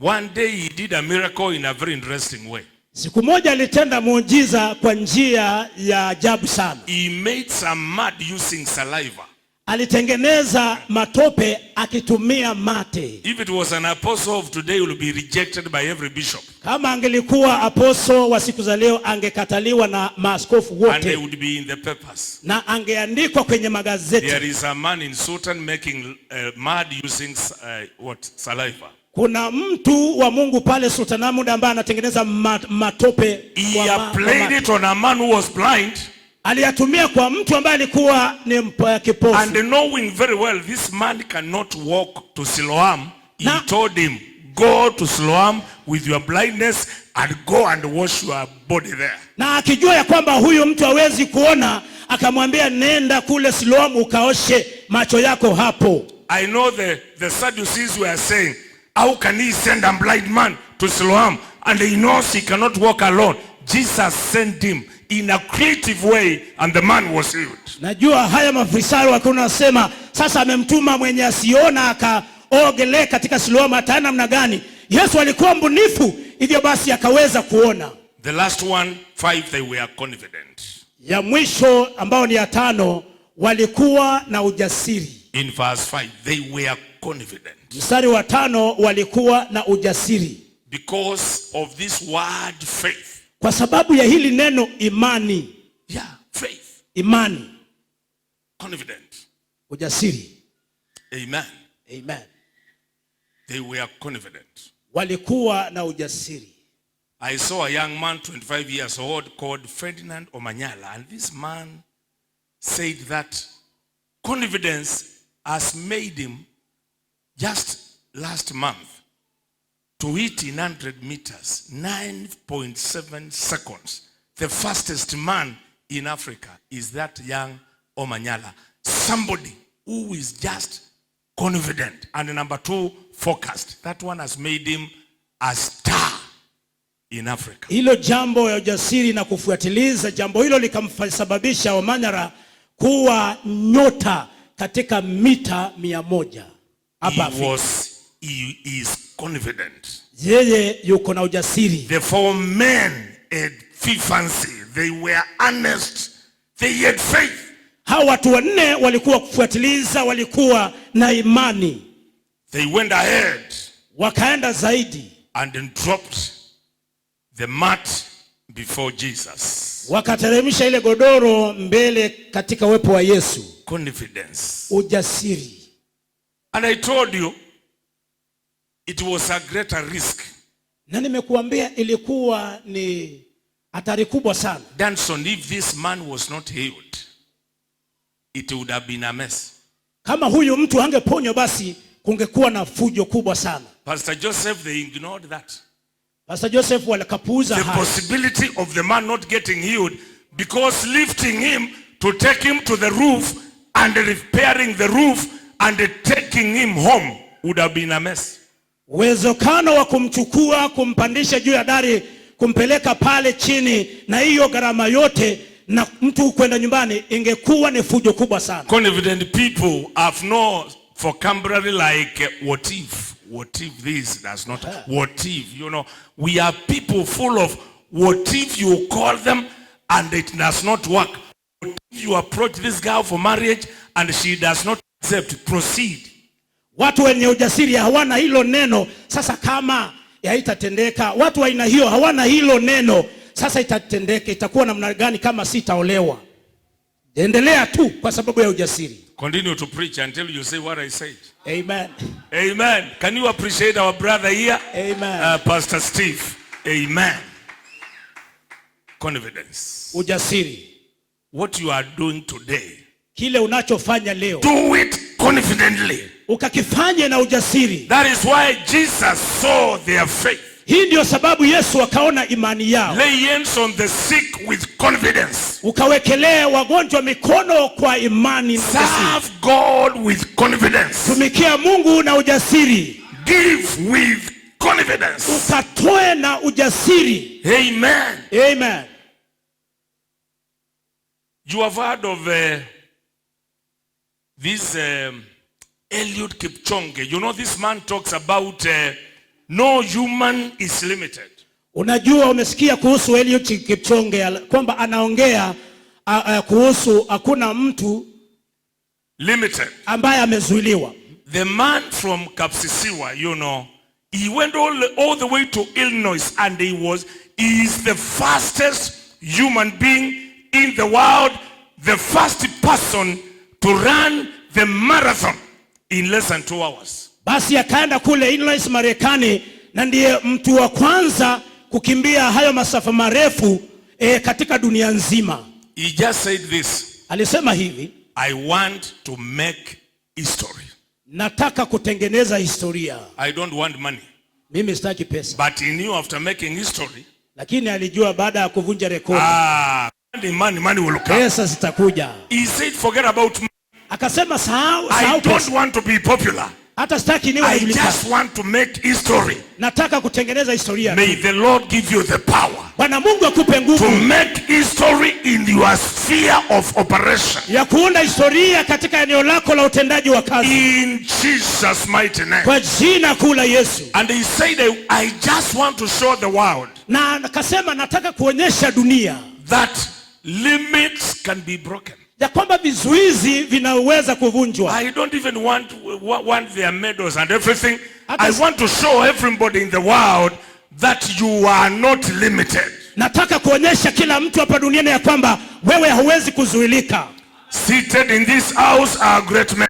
One day he did a miracle in a very interesting way. Siku moja alitenda muujiza kwa njia ya ajabu sana. He made some mud using saliva. Alitengeneza matope akitumia mate. If it was an apostle of today, he will be rejected by every bishop. Kama angelikuwa apostle wa siku za leo, angekataliwa na maaskofu wote. And they would be in the papers. Na angeandikwa kwenye magazeti. There is a man in Sultan making mud using saliva. Kuna mtu wa Mungu pale Sultanahmud ambaye anatengeneza matope. He applied it on a man who was blind. Aliyatumia kwa mtu ambaye alikuwa ni kipofu. And knowing very well this man cannot walk to Siloam, he told him, go to Siloam with your blindness and go and wash your body there. Na akijua ya kwamba huyu mtu hawezi kuona, akamwambia nenda kule Siloam ukaoshe macho yako hapo. I know the Sadducees were saying, how can he send a blind man to Siloam and he knows he cannot walk alone? Jesus sent him in a creative way and the man was healed. Najua haya mafarisayo wakunasema sasa amemtuma mwenye asiona akaogelee katika Siloam, hata namna gani? Yesu alikuwa mbunifu, hivyo basi akaweza kuona. The last one, 5, they were confident. Ya mwisho ambao ni ya 5, walikuwa na ujasiri. In verse 5, they were confident. Mstari wa 5, walikuwa na ujasiri. Because of this word faith. Kwa sababu ya hili neno imani. Yeah, faith. Imani. Confident. Ujasiri. Amen. Amen. They were confident. Walikuwa na ujasiri. I saw a young man, 25 years old, called Ferdinand Omanyala, and this man said that confidence has made him, just last month, to it in 100 meters, 9.7 seconds. The fastest man in Africa is that young Omanyala. Somebody who is just confident. And number 2, focused. That one has made him a star in Africa. Hilo jambo ya ujasiri na kufuatiliza, jambo hilo likamsababisha Omanyala kuwa nyota katika mita 100. He is confident. Yeye yuko na ujasiri. The 4 men had fervency. They were honest. They had faith. Hawa watu 4 walikuwa kufuatiliza, walikuwa na imani. They went ahead. Wakaenda zaidi. And then dropped the mat before Jesus. Wakateremsha ile godoro mbele katika uwepo wa Yesu. Confidence. Ujasiri. And I told you, it was a greater risk. Na nimekuambia ilikuwa ni hatari kubwa sana. Danson, if this man was not healed, it would have been a mess. Kama huyu mtu angeponywa basi kungekuwa na fujo kubwa sana. Pastor Joseph, they ignored that. Pastor Joseph walikapuuza the possibility of the man not getting healed, because lifting him to take him to the roof and repairing the roof and taking him home would have been a mess. Uwezekano wa kumchukua, kumpandisha juu ya dari, kumpeleka pale chini, na hiyo gharama yote na mtu kwenda nyumbani, ingekuwa ni fujo kubwa sana. Confident people have no vocabulary like what if. What if this does not? What if, you know, we are people full of what if you call them and it does not work. What if you approach this girl for marriage and she does not accept? Proceed. Watu wenye ujasiri hawana hilo neno. Sasa kama haitatendeka, watu wa aina hiyo hawana hilo neno. Sasa itatendeka, itakuwa namna gani kama sitaolewa? Endelea tu kwa sababu ya ujasiri. Continue to preach until you say what I said. Amen. Amen. Can you appreciate our brother here? Amen. Pastor Steve. Amen. Confidence. Ujasiri. What you are doing today, kile unachofanya leo, do it confidently. Ukakifanye na ujasiri. That is why Jesus saw their faith. Hii ndio sababu Yesu akaona imani yao. Lay hands on the sick with confidence. Ukawekelea wagonjwa mikono kwa imani na ujasiri. Serve God with confidence. Tumikia Mungu na ujasiri. Give with confidence. Ukatoe na ujasiri. Amen. Amen. You have heard of this Eliud Kipchoge. You know, this man talks about no human is limited. Unajua, umesikia kuhusu Eliud Kipchoge kwamba anaongea kuhusu hakuna mtu limited ambaye amezuiliwa. The man from Kapsisiwa, you know, he went all the way to Illinois and he is the fastest human being in the world, the first person to run the marathon in less than 2 hours. Basi akaenda kule Illinois, Marekani, na ndiye mtu wa kwanza kukimbia hayo masafa marefu katika dunia nzima. He just said this. Alisema hivi, I want to make history. Nataka kutengeneza historia. I don't want money. Mimi sitaki pesa. But he knew after making history. Lakini alijua baada ya kuvunja rekodi. Money will come. Pesa zitakuja. He said forget about money. Akasema sahau I don't want to be popular. Hata sitaki niwe I just want to make history. Nataka kutengeneza historia. May the Lord give you the power. Bwana Mungu akupe nguvu. To make history in your sphere of operation. Ya kuunda historia katika eneo lako la utendaji wa kazi. In Jesus mighty name. Kwa jina kuu la Yesu. And he said, I just want to show the world. Na akasema nataka kuonyesha dunia. That limits can be broken. Ya kwamba vizuizi vinaweza kuvunjwa. I don't even want their medals and everything. I want to show everybody in the world that you are not limited. Nataka kuonyesha kila mtu hapa duniani ya kwamba wewe hauwezi kuzuilika. Seated in this house are great men.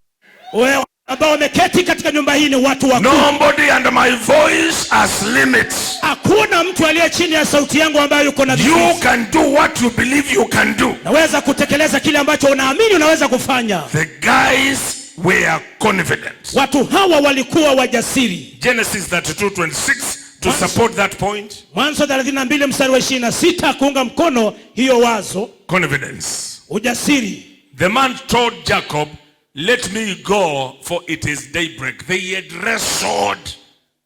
Wewe ambao wameketi katika nyumba hii ni watu wakuu. Nobody under my voice has limits. Hakuna mtu aliye chini ya sauti yangu ambaye yuko na vizuizi. You can do what you believe you can do. Naweza kutekeleza kile ambacho unaamini unaweza kufanya. The guys were confident. Watu hawa walikuwa wajasiri. Genesis 32:26. to support that point. Mwanzo 32 mstari wa 26 kuunga mkono hiyo wazo. Confidence. Ujasiri. The man told Jacob, let me go, for it is daybreak. They had wrestled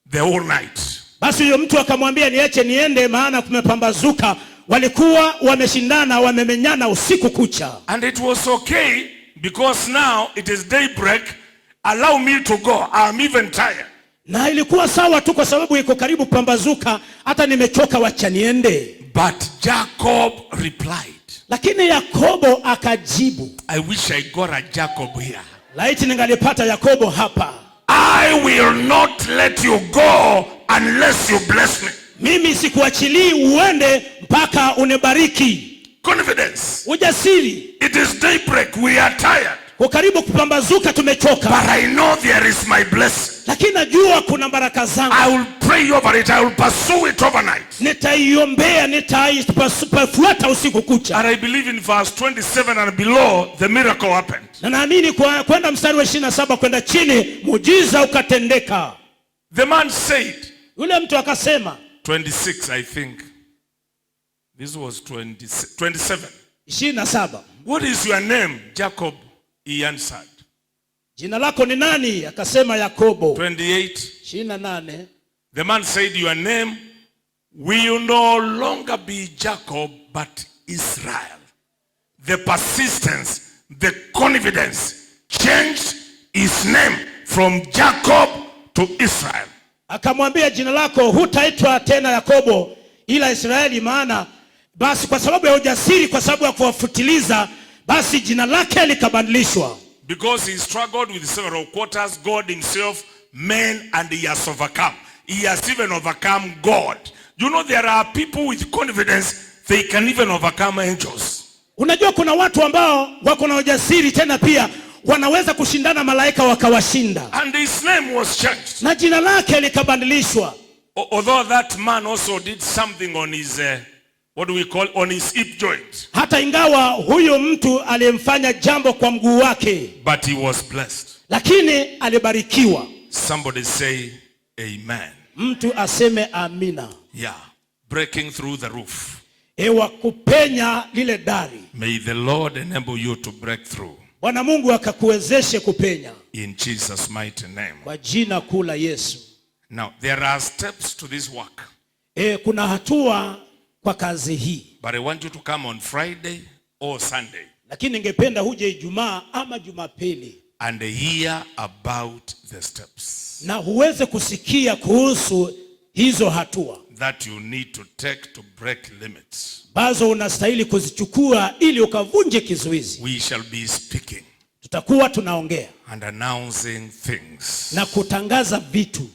the whole night. Basi huyo mtu akamwambia niache niende maana kumepambazuka. Walikuwa wameshindana, wamemenyana usiku kucha. And it was okay because now it is daybreak. Allow me to go. I'm even tired. Na ilikuwa sawa tu kwa sababu iko karibu pambazuka, hata nimechoka, wacha niende. But Jacob replied. Lakini Yakobo akajibu. I wish I got a Jacob here. Laiti ningalipata Yakobo hapa. I will not let you go unless you bless me. Mimi sikuachilii uende mpaka unibariki. Confidence. Ujasiri. It is daybreak. We are tired. Kwa karibu kupambazuka, tumechoka. But I know there is my blessing. Lakini najua kuna baraka zangu. I will pray over it. I will pursue it overnight. Nitaiombea, nitaifuata usiku kucha. And I believe in verse 27 and below, the miracle happened. Na naamini kwenda mstari wa 27 kwenda chini, muujiza ukatendeka. The man said, yule mtu akasema, 26 I think. This was 27. 27. What is your name, Jacob? He answered. Jina lako ni nani? Akasema Yakobo. 28. 28. The man said, your name will no longer be Jacob, but Israel. The persistence, the confidence changed his name from Jacob to Israel. Akamwambia jina lako hutaitwa tena Yakobo ila Israeli, maana basi kwa sababu ya ujasiri, kwa sababu ya kuwafutiliza, basi jina lake likabadilishwa. Because he struggled with several quarters, God himself, men, and he has overcome. He has even overcome God. You know, there are people with confidence, they can even overcome angels. Unajua kuna watu ambao wako na ujasiri, tena pia wanaweza kushindana malaika wakawashinda. And his name was changed. Na jina lake likabadilishwa. Although that man also did something on his what do we call, on his hip joint. Hata ingawa huyo mtu alimfanya jambo kwa mguu wake, but he was blessed. Lakini alibarikiwa. Somebody say amen. Mtu aseme amina. Yeah, breaking through the roof. Ewa kupenya lile dari. May the Lord enable you to break through. Bwana Mungu akakuwezeshe kupenya. In Jesus' mighty name. Kwa jina kuu la Yesu. Now, there are steps to this work. Kuna hatua kwa kazi hii. But I want you to come on Friday or Sunday. Lakini ningependa huje Ijumaa ama Jumapili. And hear about the steps. Na huweze kusikia kuhusu hizo hatua. That you need to take to break limits. Bazo unastahili kuzichukua ili ukavunje kizuizi. We shall be speaking. Tutakuwa tunaongea. And announcing things. Na kutangaza vitu.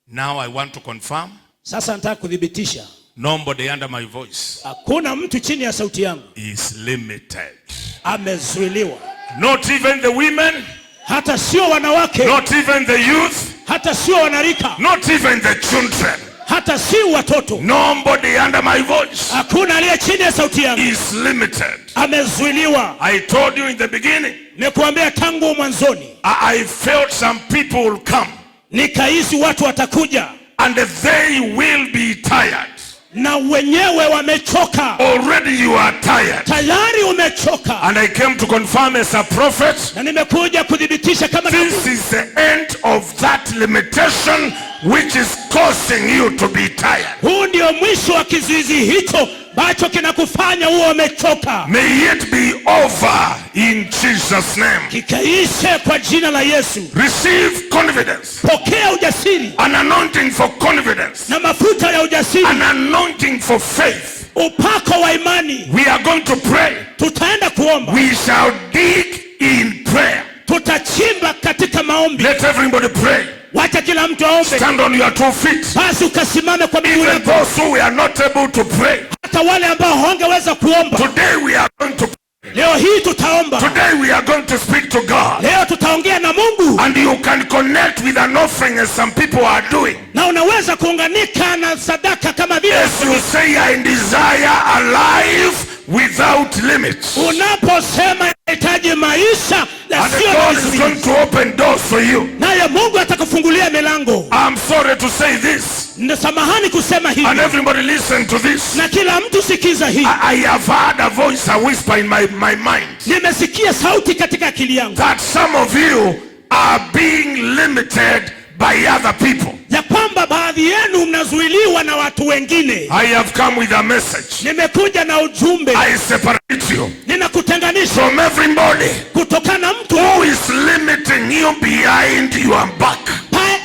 Now I want to confirm. Sasa nataka kudhibitisha. Nobody under my voice. Hakuna mtu chini ya sauti yangu. Is limited. Amezuiliwa. Not even the women. Hata sio wanawake. Not even the youth. Hata sio wanarika. Not even the children. Hata si watoto. Nobody under my voice. Hakuna aliye chini ya sauti yangu. Is limited. Amezuiliwa. I told you in the beginning. Nikuambia tangu mwanzoni. I felt some people will come. Nikahisi watu watakuja. And they will be tired. Na wenyewe wamechoka. Already you are tired. Tayari umechoka. And I came to confirm as a prophet. Na nimekuja kudhibitisha kama this is the end of that limitation which is causing you to be tired. Huu ndio mwisho wa kizuizi hicho bacho kinakufanya uwe umechoka. May it be over in Jesus' name. Kikaishe kwa jina la Yesu. Receive confidence. Pokea ujasiri. An anointing for confidence. Na mafuta ya ujasiri. An anointing for faith. Upako wa imani. We are going to pray. Tutaenda kuomba. We shall dig in prayer. Tutachimba katika maombi. Let everybody pray. Wacha kila mtu aombe. Stand on your 2 feet. Basi ukasimame kwa miguu yako. Even those who are not able to pray. Hata wale ambao hawangeweza kuomba. Today we are going to pray. Leo hii tutaomba. Today we are going to speak to God. Leo tutaongea na Mungu. And you can connect with an offering as some people are doing. Na unaweza kuunganika na sadaka kama vile. Yes, you say I desire a life without limits. Unaposema unahitaji maisha and God is going to open doors for you. Naye Mungu atakufungulia milango. I'm sorry to say this. Samahani kusema hivi. And everybody listen to this. Na kila mtu sikiza hii. I have heard a voice, a whisper in my mind. Nimesikia sauti katika akili yangu. That some of you are being limited by other people. Ya kwamba baadhi yenu mnazuiliwa na watu wengine. I have come with a message. Nimekuja na ujumbe. I separate you. Ninakutenganisha From everybody kutokana mtu who is limiting you behind your back.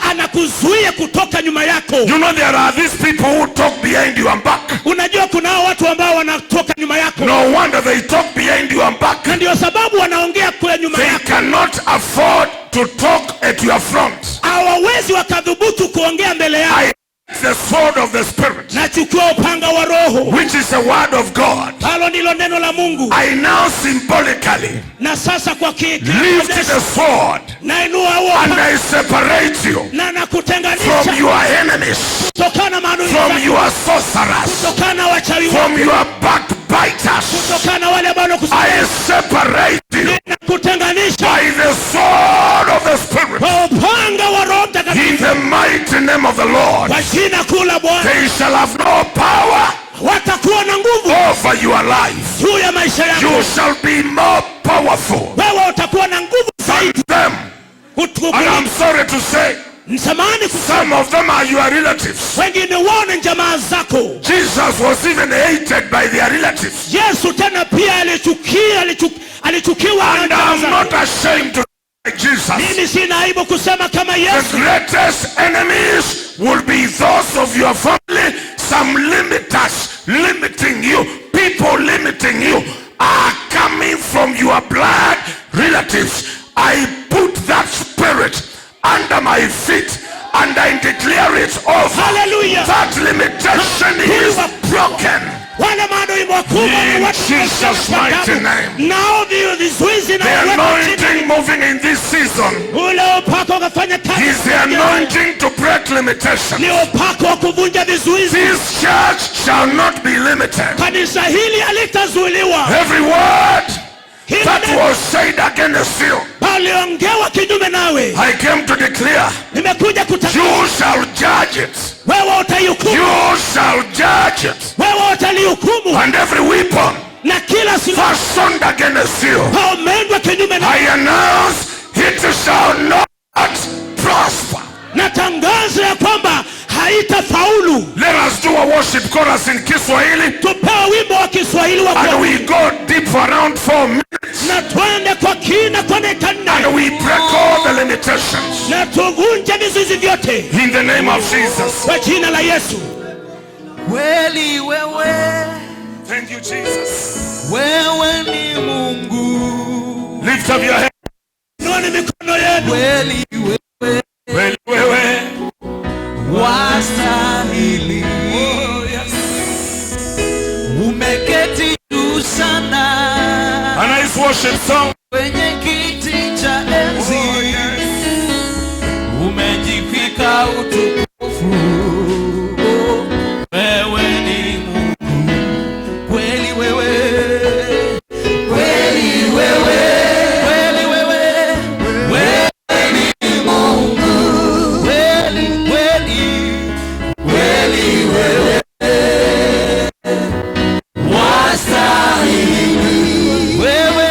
Anakuzuia kutoka nyuma yako. You know there are these people who talk behind your back. Unajua kuna watu ambao wanatoka nyuma yako. No wonder they talk behind your back. Na ndio sababu wanaongea kwa nyuma yako. They cannot afford to talk at your front. Hawawezi wakadhubutu kuongea mbele yako. The sword of the Spirit, nachukua upanga wa Roho, which is the word of God. halo ndilo neno la Mungu. I now symbolically na sasa kwa lift the sword nainua huo and I separate you na nakutenganisha from your enemies, kutokana maadui from your sorcerers, kutokana wachawi from your backbiters. kutokana wale ambao I separate you nakutenganisha by the sword of the Spirit. kwa upanga wa Roho Mtakatifu. In the mighty name of the Lord, kwa jina kuu la Bwana, they shall have no power watakuwa na nguvu over your life. juu ya maisha yako. You shall be more powerful wewe utakuwa na nguvu zaidi than them. And I'm sorry to say, some of them are your relatives. wengine wao ni jamaa zako. Jesus was even hated by their relatives. Yesu tena pia alichukiwa and I'm not ashamed to like Jesus. mimi sina aibu kusema kama Yesu. The greatest enemies will be those of your family. Some limiters limiting you, people limiting you, are coming from your blood relatives. I put that spirit under my feet and I declare it over. Hallelujah. That limitation is broken. Wale maadui wakubwa ni watu in Jesus' mighty name. nao vizuizi na the anointing moving in this season ule upako ukafanya kazi is the anointing to break limitations. ni upako wa kuvunja vizuizi. This church shall not be limited. Kanisa hili halitazuiliwa. Every word that was said against you, paliongewa kinyume nawe, I came to declare, nimekuja kutangaza, you shall judge it. wewe utaihukumu. You shall judge it. wewe utalihukumu. And every weapon na kila silaha fashioned against you, haumendwa kinyume nawe, I announce it shall not prosper. natangaza ya kwamba haitafaulu. Let us do a worship chorus in Kiswahili. Tupewe wimbo wa Kiswahili wa and we go deep for around 4 minutes. na twende kwa kina kwa dakika 4. And we break all the limitations. na tuvunje vizuizi vyote. In the name of Jesus. Kwa jina la Yesu. Kweli wewe. Thank you, Jesus. Wewe ni Mungu. Lift up your head. Inua mikono yenu. Kweli wewe. Kweli wewe. Wastahili. Oh, yes. Umeketi juu sana. A nice worship song. Kwenye kiti cha enzi. Oh, yes. Umejivika utukufu. Wewe ni Mungu. Kweli wewe. Kweli wewe. Kweli wewe. Wewe ni Mungu. Kweli kweli. Kweli wewe. Wastahili. Wewe.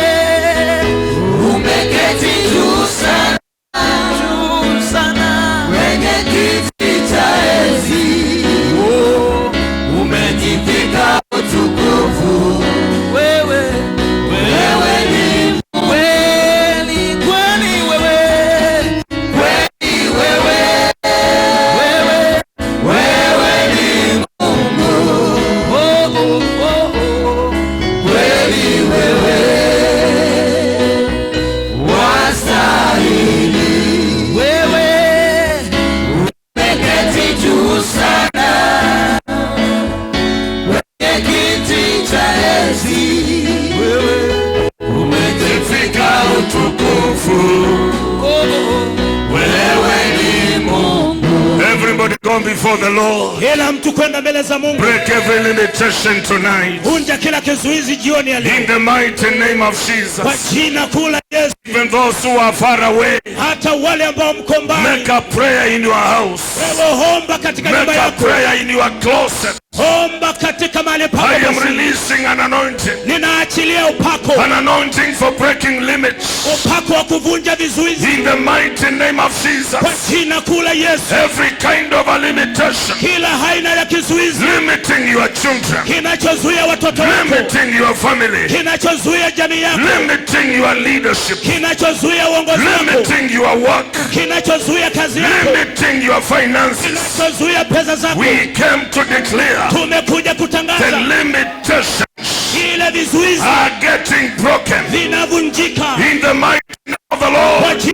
before the Lord. Kila mtu kwenda mbele za Mungu. Break every limitation tonight. Vunja kila kizuizi jioni ya leo. In the mighty name of Kwa Jesus. jina kuu la Yesu. Even those who are far away, Hata wale ambao mko mbali. make a prayer in your house. Wewe omba katika nyumba Make a yako. prayer in your closet. Omba katika mahali pako. I am releasing an anointing. Ninaachilia upako. An anointing for breaking limits. Upako wa kuvunja vizuizi. In the mighty name of Kwa Jesus. jina kuu la Yesu. Every kind of a limitation. Kila aina ya kizuizi. Limiting your children. Kinachozuia watoto wako. Limiting your family. Kinachozuia jamii yako. Limiting your leadership. Kinachozuia uongozi wako. Limiting your work. Kinachozuia kazi yako. Limiting your finances. Kinachozuia pesa zako. We came to declare Tumekuja the kutangaza limitations kila vizuizi are getting broken. vinavunjika In the mighty name of the kwa Lord. jina.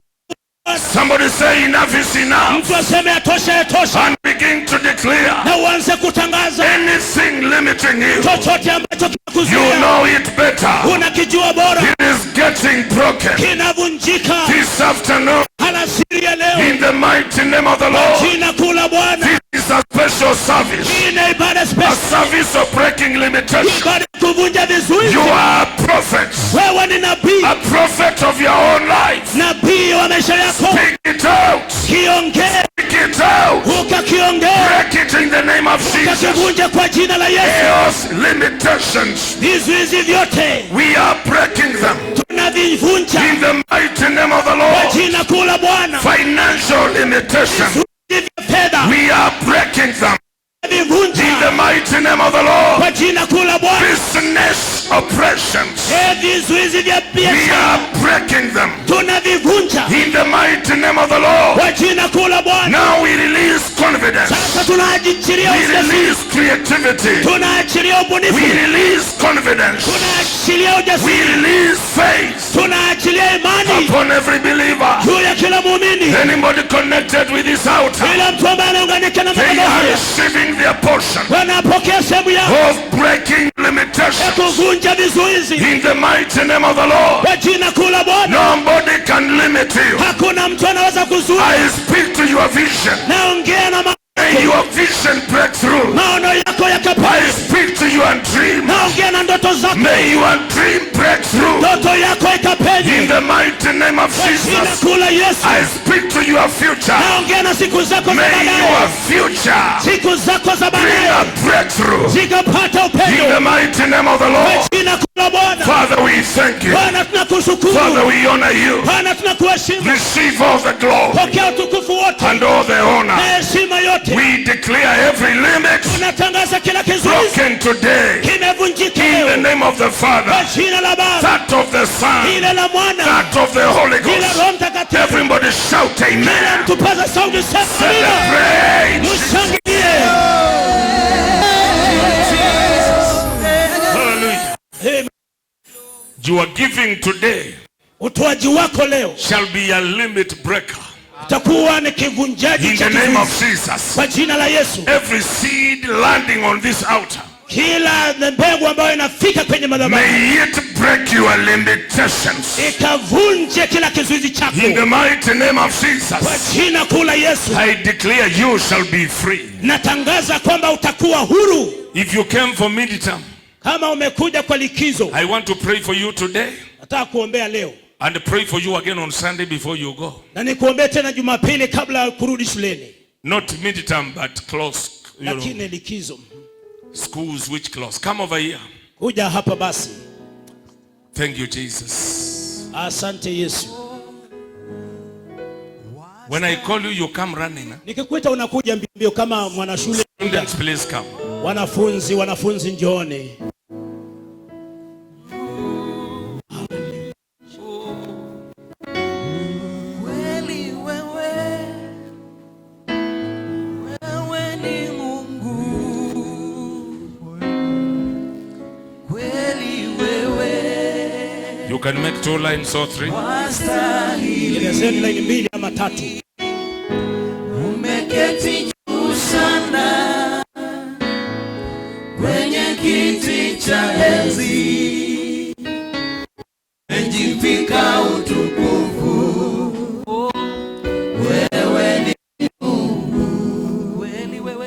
Somebody say enough is enough. Mtu aseme yatosha, yatosha, And begin to declare na uanze kutangaza anything limiting you. chochote ambacho You kinakuzuia. know it better. Unakijua bora, It is getting broken. kinavunjika This afternoon, alasiri ya leo. in the mighty name of the Kwa Lord, jina kuu la Bwana. this is a special service. Hii ni ibada A special, service of breaking limitations. ibada ya kuvunja vizuizi. You are a prophet. Wewe ni nabii, A prophet of your own life. nabii wa maisha yako. Speak it out. Kiongee, Speak it out. ukakiongea, Break it in the name of Jesus. ukakivunja kwa jina la Yesu. Chaos limitations. Vizuizi vyote We are breaking them. tunavivunja In the mighty name of the kwa Lord. jina kuu la Bwana. Financial limitations. Vizuizi vya fedha We are breaking them. In the tunavivunja mighty name of the Lord. kwa jina kuu la Bwana. Business oppressions. Vizuizi vya We biashara are breaking them. tunavivunja In the mighty name of the Lord. kwa jina kuu la Bwana. Now we release confidence. Sasa tunaachilia We ujasiri, release creativity. tunaachilia ubunifu, We release confidence. tunaachilia We ujasiri, release faith tunaachilia imani upon every believer. juu ya kila muumini. Anybody connected with this altar, Kila mtu ambaye anaunganika na they are madhabahu receiving their portion wanapokea sehemu yao of breaking ya limitations. kuvunja vizuizi In the mighty name of the Lord, kwa jina kuu la Bwana. nobody can limit you. Hakuna mtu anaweza kuzuia. I speak to your vision. Naongea na May your vision break through. maono yako I yakapaa. speak to your dream. Naongea na ndoto zako, May your dream break through. ndoto yako In ikapenye the mighty name of kwa jina Jesus, kuu la Yesu. I speak to your future. Naongea na siku zako za May your baadaye, future siku zako za bring baadaye a breakthrough. zikapata In the upendo mighty name of the kwa Lord. jina kuu la Bwana. Father, we thank you. Bwana Father, tunakushukuru, we honor you. Bwana tunakuheshimu. Receive all the glory Pokea utukufu wote and all the honor. na heshima yote. We declare every limit Tunatangaza kila kizuizi broken today. kimevunjika In the leo name of the kwa Father, jina la Baba, that of the Son, ile la Mwana, that of the Holy ile Ghost. Roho Mtakatifu. Everybody shout Kila amen. mtu paza sauti, sema amina. Celebrate. Mshangilie. Hallelujah. Amen. Your giving today Utoaji wako leo shall be a limit breaker. utakuwa ni kivunjaji In cha the name of kizuizi Jesus. kwa jina la Yesu. Every seed landing on this altar, Kila mbegu ambayo inafika kwenye madhabahu may it break your limitations. ikavunje kila kizuizi In chako the mighty name of kwa Jesus, jina kuu la Yesu. I declare you shall be free. Natangaza kwamba utakuwa huru. If you came for midterm, Kama umekuja kwa likizo, I want to pray for you today nataka kuombea leo and pray for you again on Sunday before you go. na nikuombea tena Jumapili kabla ya kurudi shuleni, Not midterm, but close, lakini likizo. schools which close. Come over here. Kuja hapa basi. Thank you, Jesus. Asante Yesu. When I call you, you come running. Nikikuita unakuja mbio kama mwanashule. Students, please come. Wanafunzi njooni. Kweli wewe ni Mungu. Kweli wewe You can make 2 lines or 3. wastahili. Elezeni laini 2 ama 3. Umeketi juu sana kwenye kiti cha enzi, umejivika utukufu. Wewe ni Mungu. Kweli wewe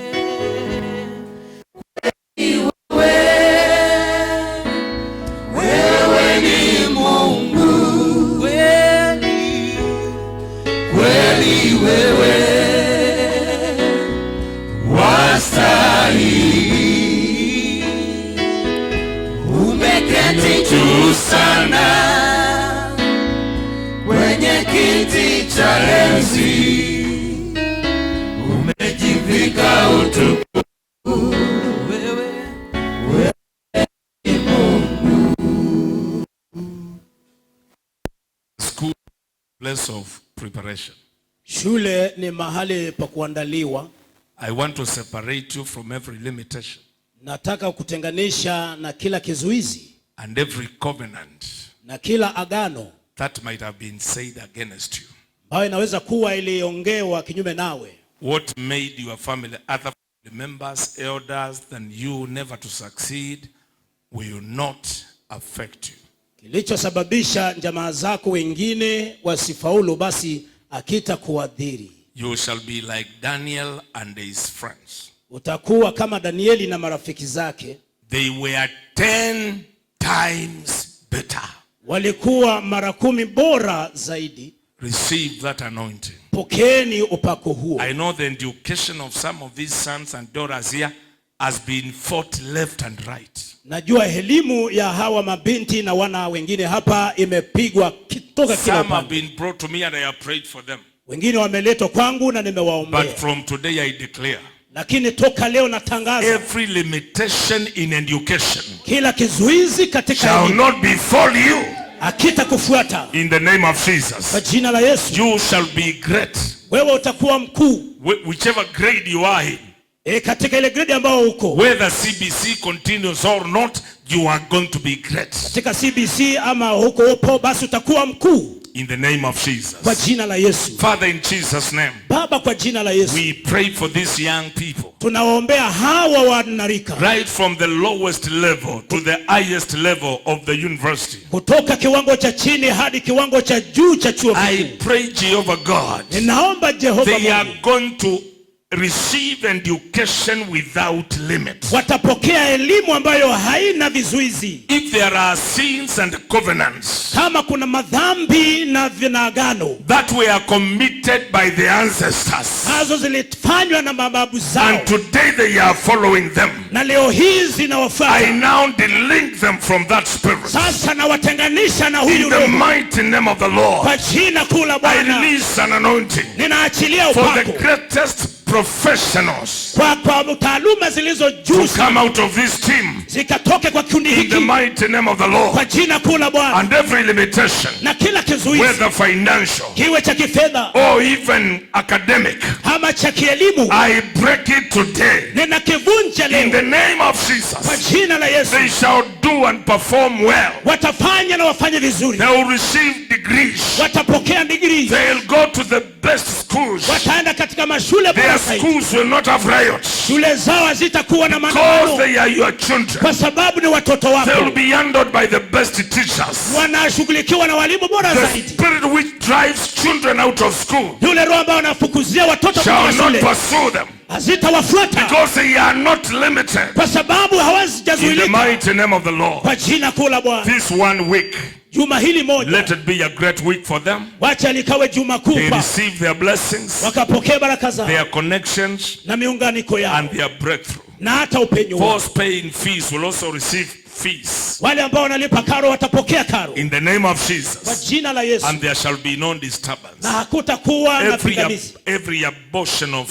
enzi, umejivika utukufu. Wewe ni Mungu. School, place of preparation. Shule ni mahali pa kuandaliwa. I want to separate you from every limitation. Nataka kutenganisha na kila kizuizi and every covenant na kila agano that might have been said against you. ambayo inaweza kuwa iliongewa kinyume nawe. What made your family, other family members, elders than you never to succeed will not affect you. Kilichosababisha jamaa zako wengine wasifaulu basi hakitakuadhiri. You shall be like Daniel and his friends. Utakuwa kama Danieli na marafiki zake. They were 10 times better. Walikuwa mara 10 bora zaidi. Receive that anointing. Pokeeni upako huo. I know the education of some of these sons and daughters here has been fought left and right. Najua elimu ya hawa mabinti na wana wengine hapa imepigwa kutoka kila Some have pande. been brought to me and I have prayed for them. Wengine wameletwa kwangu na nimewaombea. But from today I declare, Lakini toka leo natangaza, every limitation in education kila kizuizi katika shall elimu not befall you. hakitakufuata. In the name of Kwa Jesus, jina la Yesu, you shall be great. wewe utakuwa mkuu. Whichever grade you are in, Katika ile grade ambao uko, whether CBC continues or not, you are going to be great. katika CBC ama huko upo, basi utakuwa mkuu. In the name of Kwa Jesus. jina la Yesu. Father, in Jesus' name, Baba, kwa jina la Yesu, we pray for these young people. tunawaombea hawa wanarika, Right from the lowest level to the highest level of the university. kutoka kiwango cha chini hadi kiwango cha juu cha chuo I kikuu. pray, Jehovah God, Ninaomba Jehova they are Mungu, going to receive education without limit. watapokea elimu ambayo haina vizuizi. If there are sins and covenants Kama kuna madhambi na vinagano that were committed by the ancestors, nazo zilifanywa na mababu zao, and today they are following them, na leo hii I zinawafuata, now delink them from that spirit. sasa nawatenganisha na In huyu the roho. mighty name of the Lord, Kwa jina kuu la I Bwana release an anointing ninaachilia for the upako greatest professionals kwa taaluma zilizo to juu come out of this team zikatoke kwa kundi in the hiki mighty name of the Lord. kwa jina kuu la Bwana, And every limitation, na kila kizuizi whether financial kiwe cha kifedha or even academic, ama cha kielimu, I break it today. ninakivunja In the leo name of kwa Jesus, jina la Yesu. they shall do and perform well. Watafanya na wafanye vizuri, They will receive degrees. watapokea digrii, They'll go to the best schools. wataenda katika mashule Their bora zaidi. schools will not have riots Shule zao hazitakuwa na because maandamano they are your children. kwa sababu ni watoto They will wako, be handled by the best teachers. wanashughulikiwa na walimu bora The zaidi. spirit which drives children out of school Yule roho ambao wanafukuzia watoto shall kutoka not shule pursue them hazitawafuata because they are not limited. kwa sababu In the hawajazuilika mighty name of the Lord, kwa jina kuu la Bwana. this 1 week, Juma hili moja let it be a great week for them. wacha likawe juma kuu They kwao, receive their blessings, wakapokea baraka zao their connections, na miunganiko yao and their breakthrough. na hata upenyo wao. Those paying fees will also receive fees Wale ambao wanalipa karo watapokea karo in the name of kwa Jesus, jina la Yesu, and there shall be no disturbance. na hakutakuwa na pingamizi. Every abortion of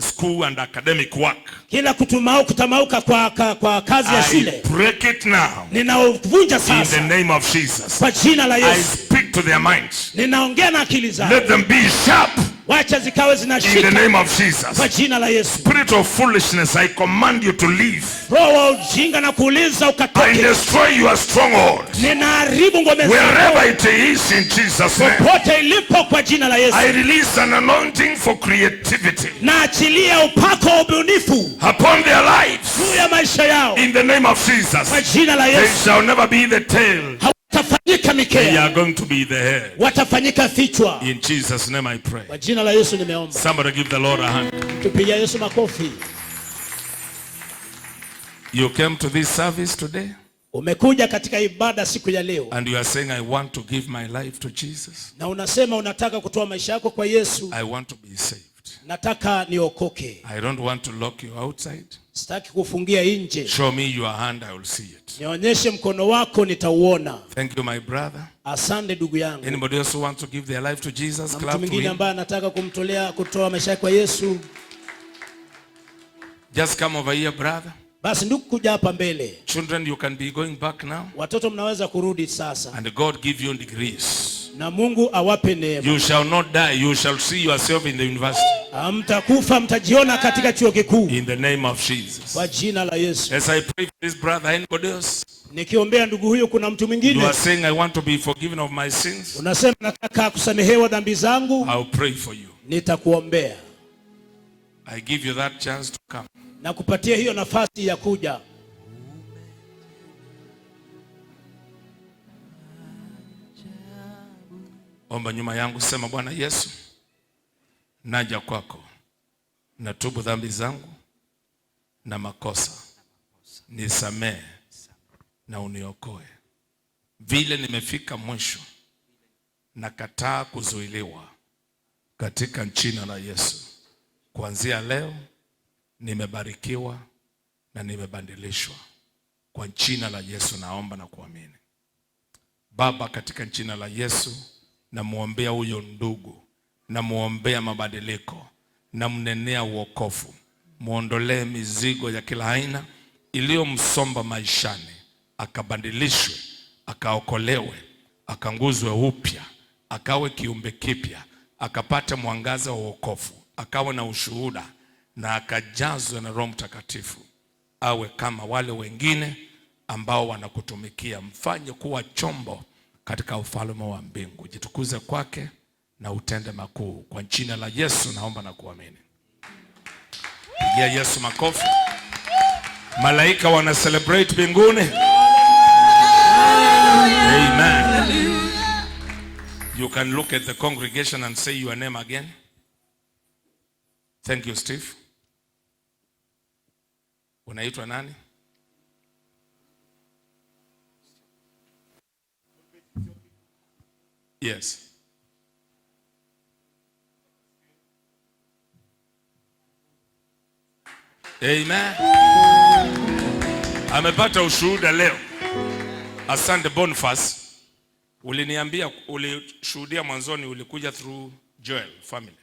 school and academic work, Kila kutamauka kwa kazi ya I shule break it now ninaovunja in the sasa name of Jesus. kwa jina la I Yesu. speak to their minds. Ninaongea na akili zao, Let them be sharp wacha zikawe in the zinashika name of Jesus. kwa jina la Yesu. Spirit of foolishness, I command you to leave Roho wa ujinga na kuuliza and ukatoke. destroy your stronghold Ninaharibu ngome wherever zako it is in Jesus' name. popote ilipo kwa jina la Yesu. I release an anointing for creativity Naachilia upako wa ubunifu upon their lives juu ya maisha yao in the name of kwa Jesus. jina la They Yesu. shall never be the tail. Hawatafanyika They mikea, are going to be the head. watafanyika vichwa. In Jesus' name I pray. Kwa jina la Yesu nimeomba. Somebody give the Lord a hand. Tupigia Yesu makofi. You came to this service today Umekuja katika ibada siku ya leo and you are saying, I want to give my life to Jesus. na unasema unataka kutoa maisha yako kwa Yesu. I want to be saved. Nataka niokoke. I don't want to lock you outside. Sitaki kufungia nje. Show me your hand, I will see it. Nionyeshe mkono wako, nitauona. Thank you, my brother. Asante ndugu yangu. Anybody else who wants to give their life to Jesus, clap to him. Mtu mwingine ambaye anataka kutoa maisha kwa Yesu. Just come over here, brother. Basi ndugu, kuja hapa mbele. Children, you can be going back now. Watoto mnaweza kurudi sasa. And God give you degrees. Na Mungu awape neema. You shall not die, you shall see yourself in the university. Hamtakufa, mtajiona katika chuo kikuu. In the name of Jesus. Kwa jina la Yesu. As I pray for this brother, anybody else? Nikiombea ndugu huyu, kuna mtu mwingine? You are saying I want to be forgiven of my sins. Unasema nataka kusamehewa dhambi zangu. I will pray for you. Nitakuombea. I give you that chance to come. Na kupatia hiyo nafasi ya kuja. Omba nyuma yangu, sema Bwana Yesu, naja kwako, natubu dhambi zangu na makosa, nisamehe na uniokoe. Vile nimefika mwisho, nakataa kuzuiliwa katika jina la Yesu. Kuanzia leo nimebarikiwa na nimebadilishwa. Kwa jina la Yesu naomba na kuamini. Baba, katika jina la Yesu namuombea huyo ndugu, namuombea mabadiliko, namnenea uokofu. Muondolee mizigo ya kila aina iliyomsomba maishani, akabadilishwe, akaokolewe, akanguzwe upya, akawe kiumbe kipya, akapate mwangaza wa uokofu, akawe na ushuhuda na akajazwe na Roho Mtakatifu, awe kama wale wengine ambao wanakutumikia. Mfanye kuwa chombo katika ufalme wa mbingu. Jitukuze kwake na utende makuu. Kwa jina la Yesu naomba na kuamini. Pigia Yesu makofi. Malaika wana celebrate mbinguni. Amen. You can look at the congregation and say your name again. Thank you, Steve. Unaitwa nani? Yes. Amen. Amepata ushuhuda leo. Asante Boniface. Uliniambia, ulishuhudia mwanzoni, ulikuja through Joel family.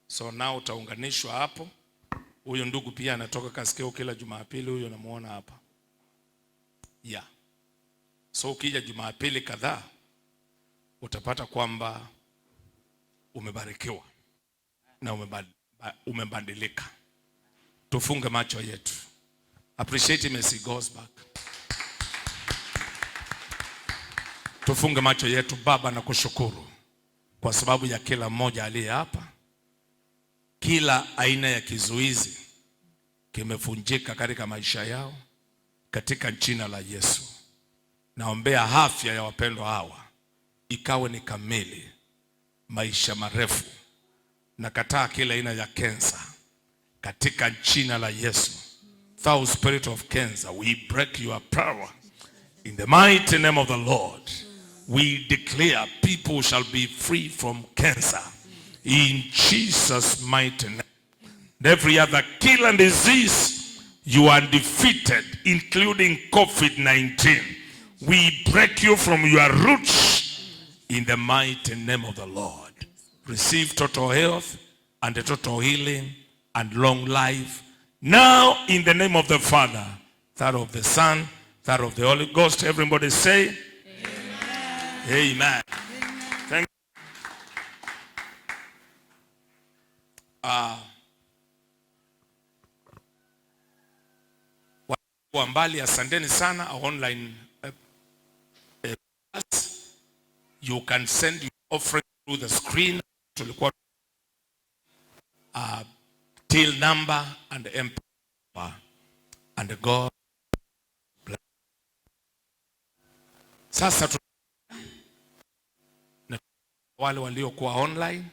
So now utaunganishwa hapo. Huyo ndugu pia anatoka Kaskeo kila Jumapili, huyo namuona hapa. Yeah. So ukija Jumapili kadhaa utapata kwamba umebarikiwa na umebadilika. Tufunge macho yetu. Appreciate him as he goes back. Tufunge macho yetu. Baba, na kushukuru kwa sababu ya kila mmoja aliye hapa. Kila aina ya kizuizi kimefunjika katika maisha yao katika jina la Yesu. Naombea afya ya wapendwa hawa ikawe ni kamili, maisha marefu. Nakataa kila aina ya cancer katika jina la Yesu. Thou spirit of cancer, we break your power in the mighty name of the Lord. We declare people shall be free from cancer in Jesus' mighty name. And every other killer disease, you are defeated, including COVID-19. We break you from your roots in the mighty name of the Lord. Receive total health and a total healing and long life. Now in the name of the Father, that of the Son, that of the Holy Ghost. Everybody say, Amen. Amen. Thank you. Wa mbali, asanteni sana. Online you can send your offering through the screen. Tulikuwa till number and empire and God bless. Sasa wale waliokuwa online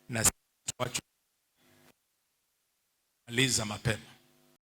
na maliza mapema.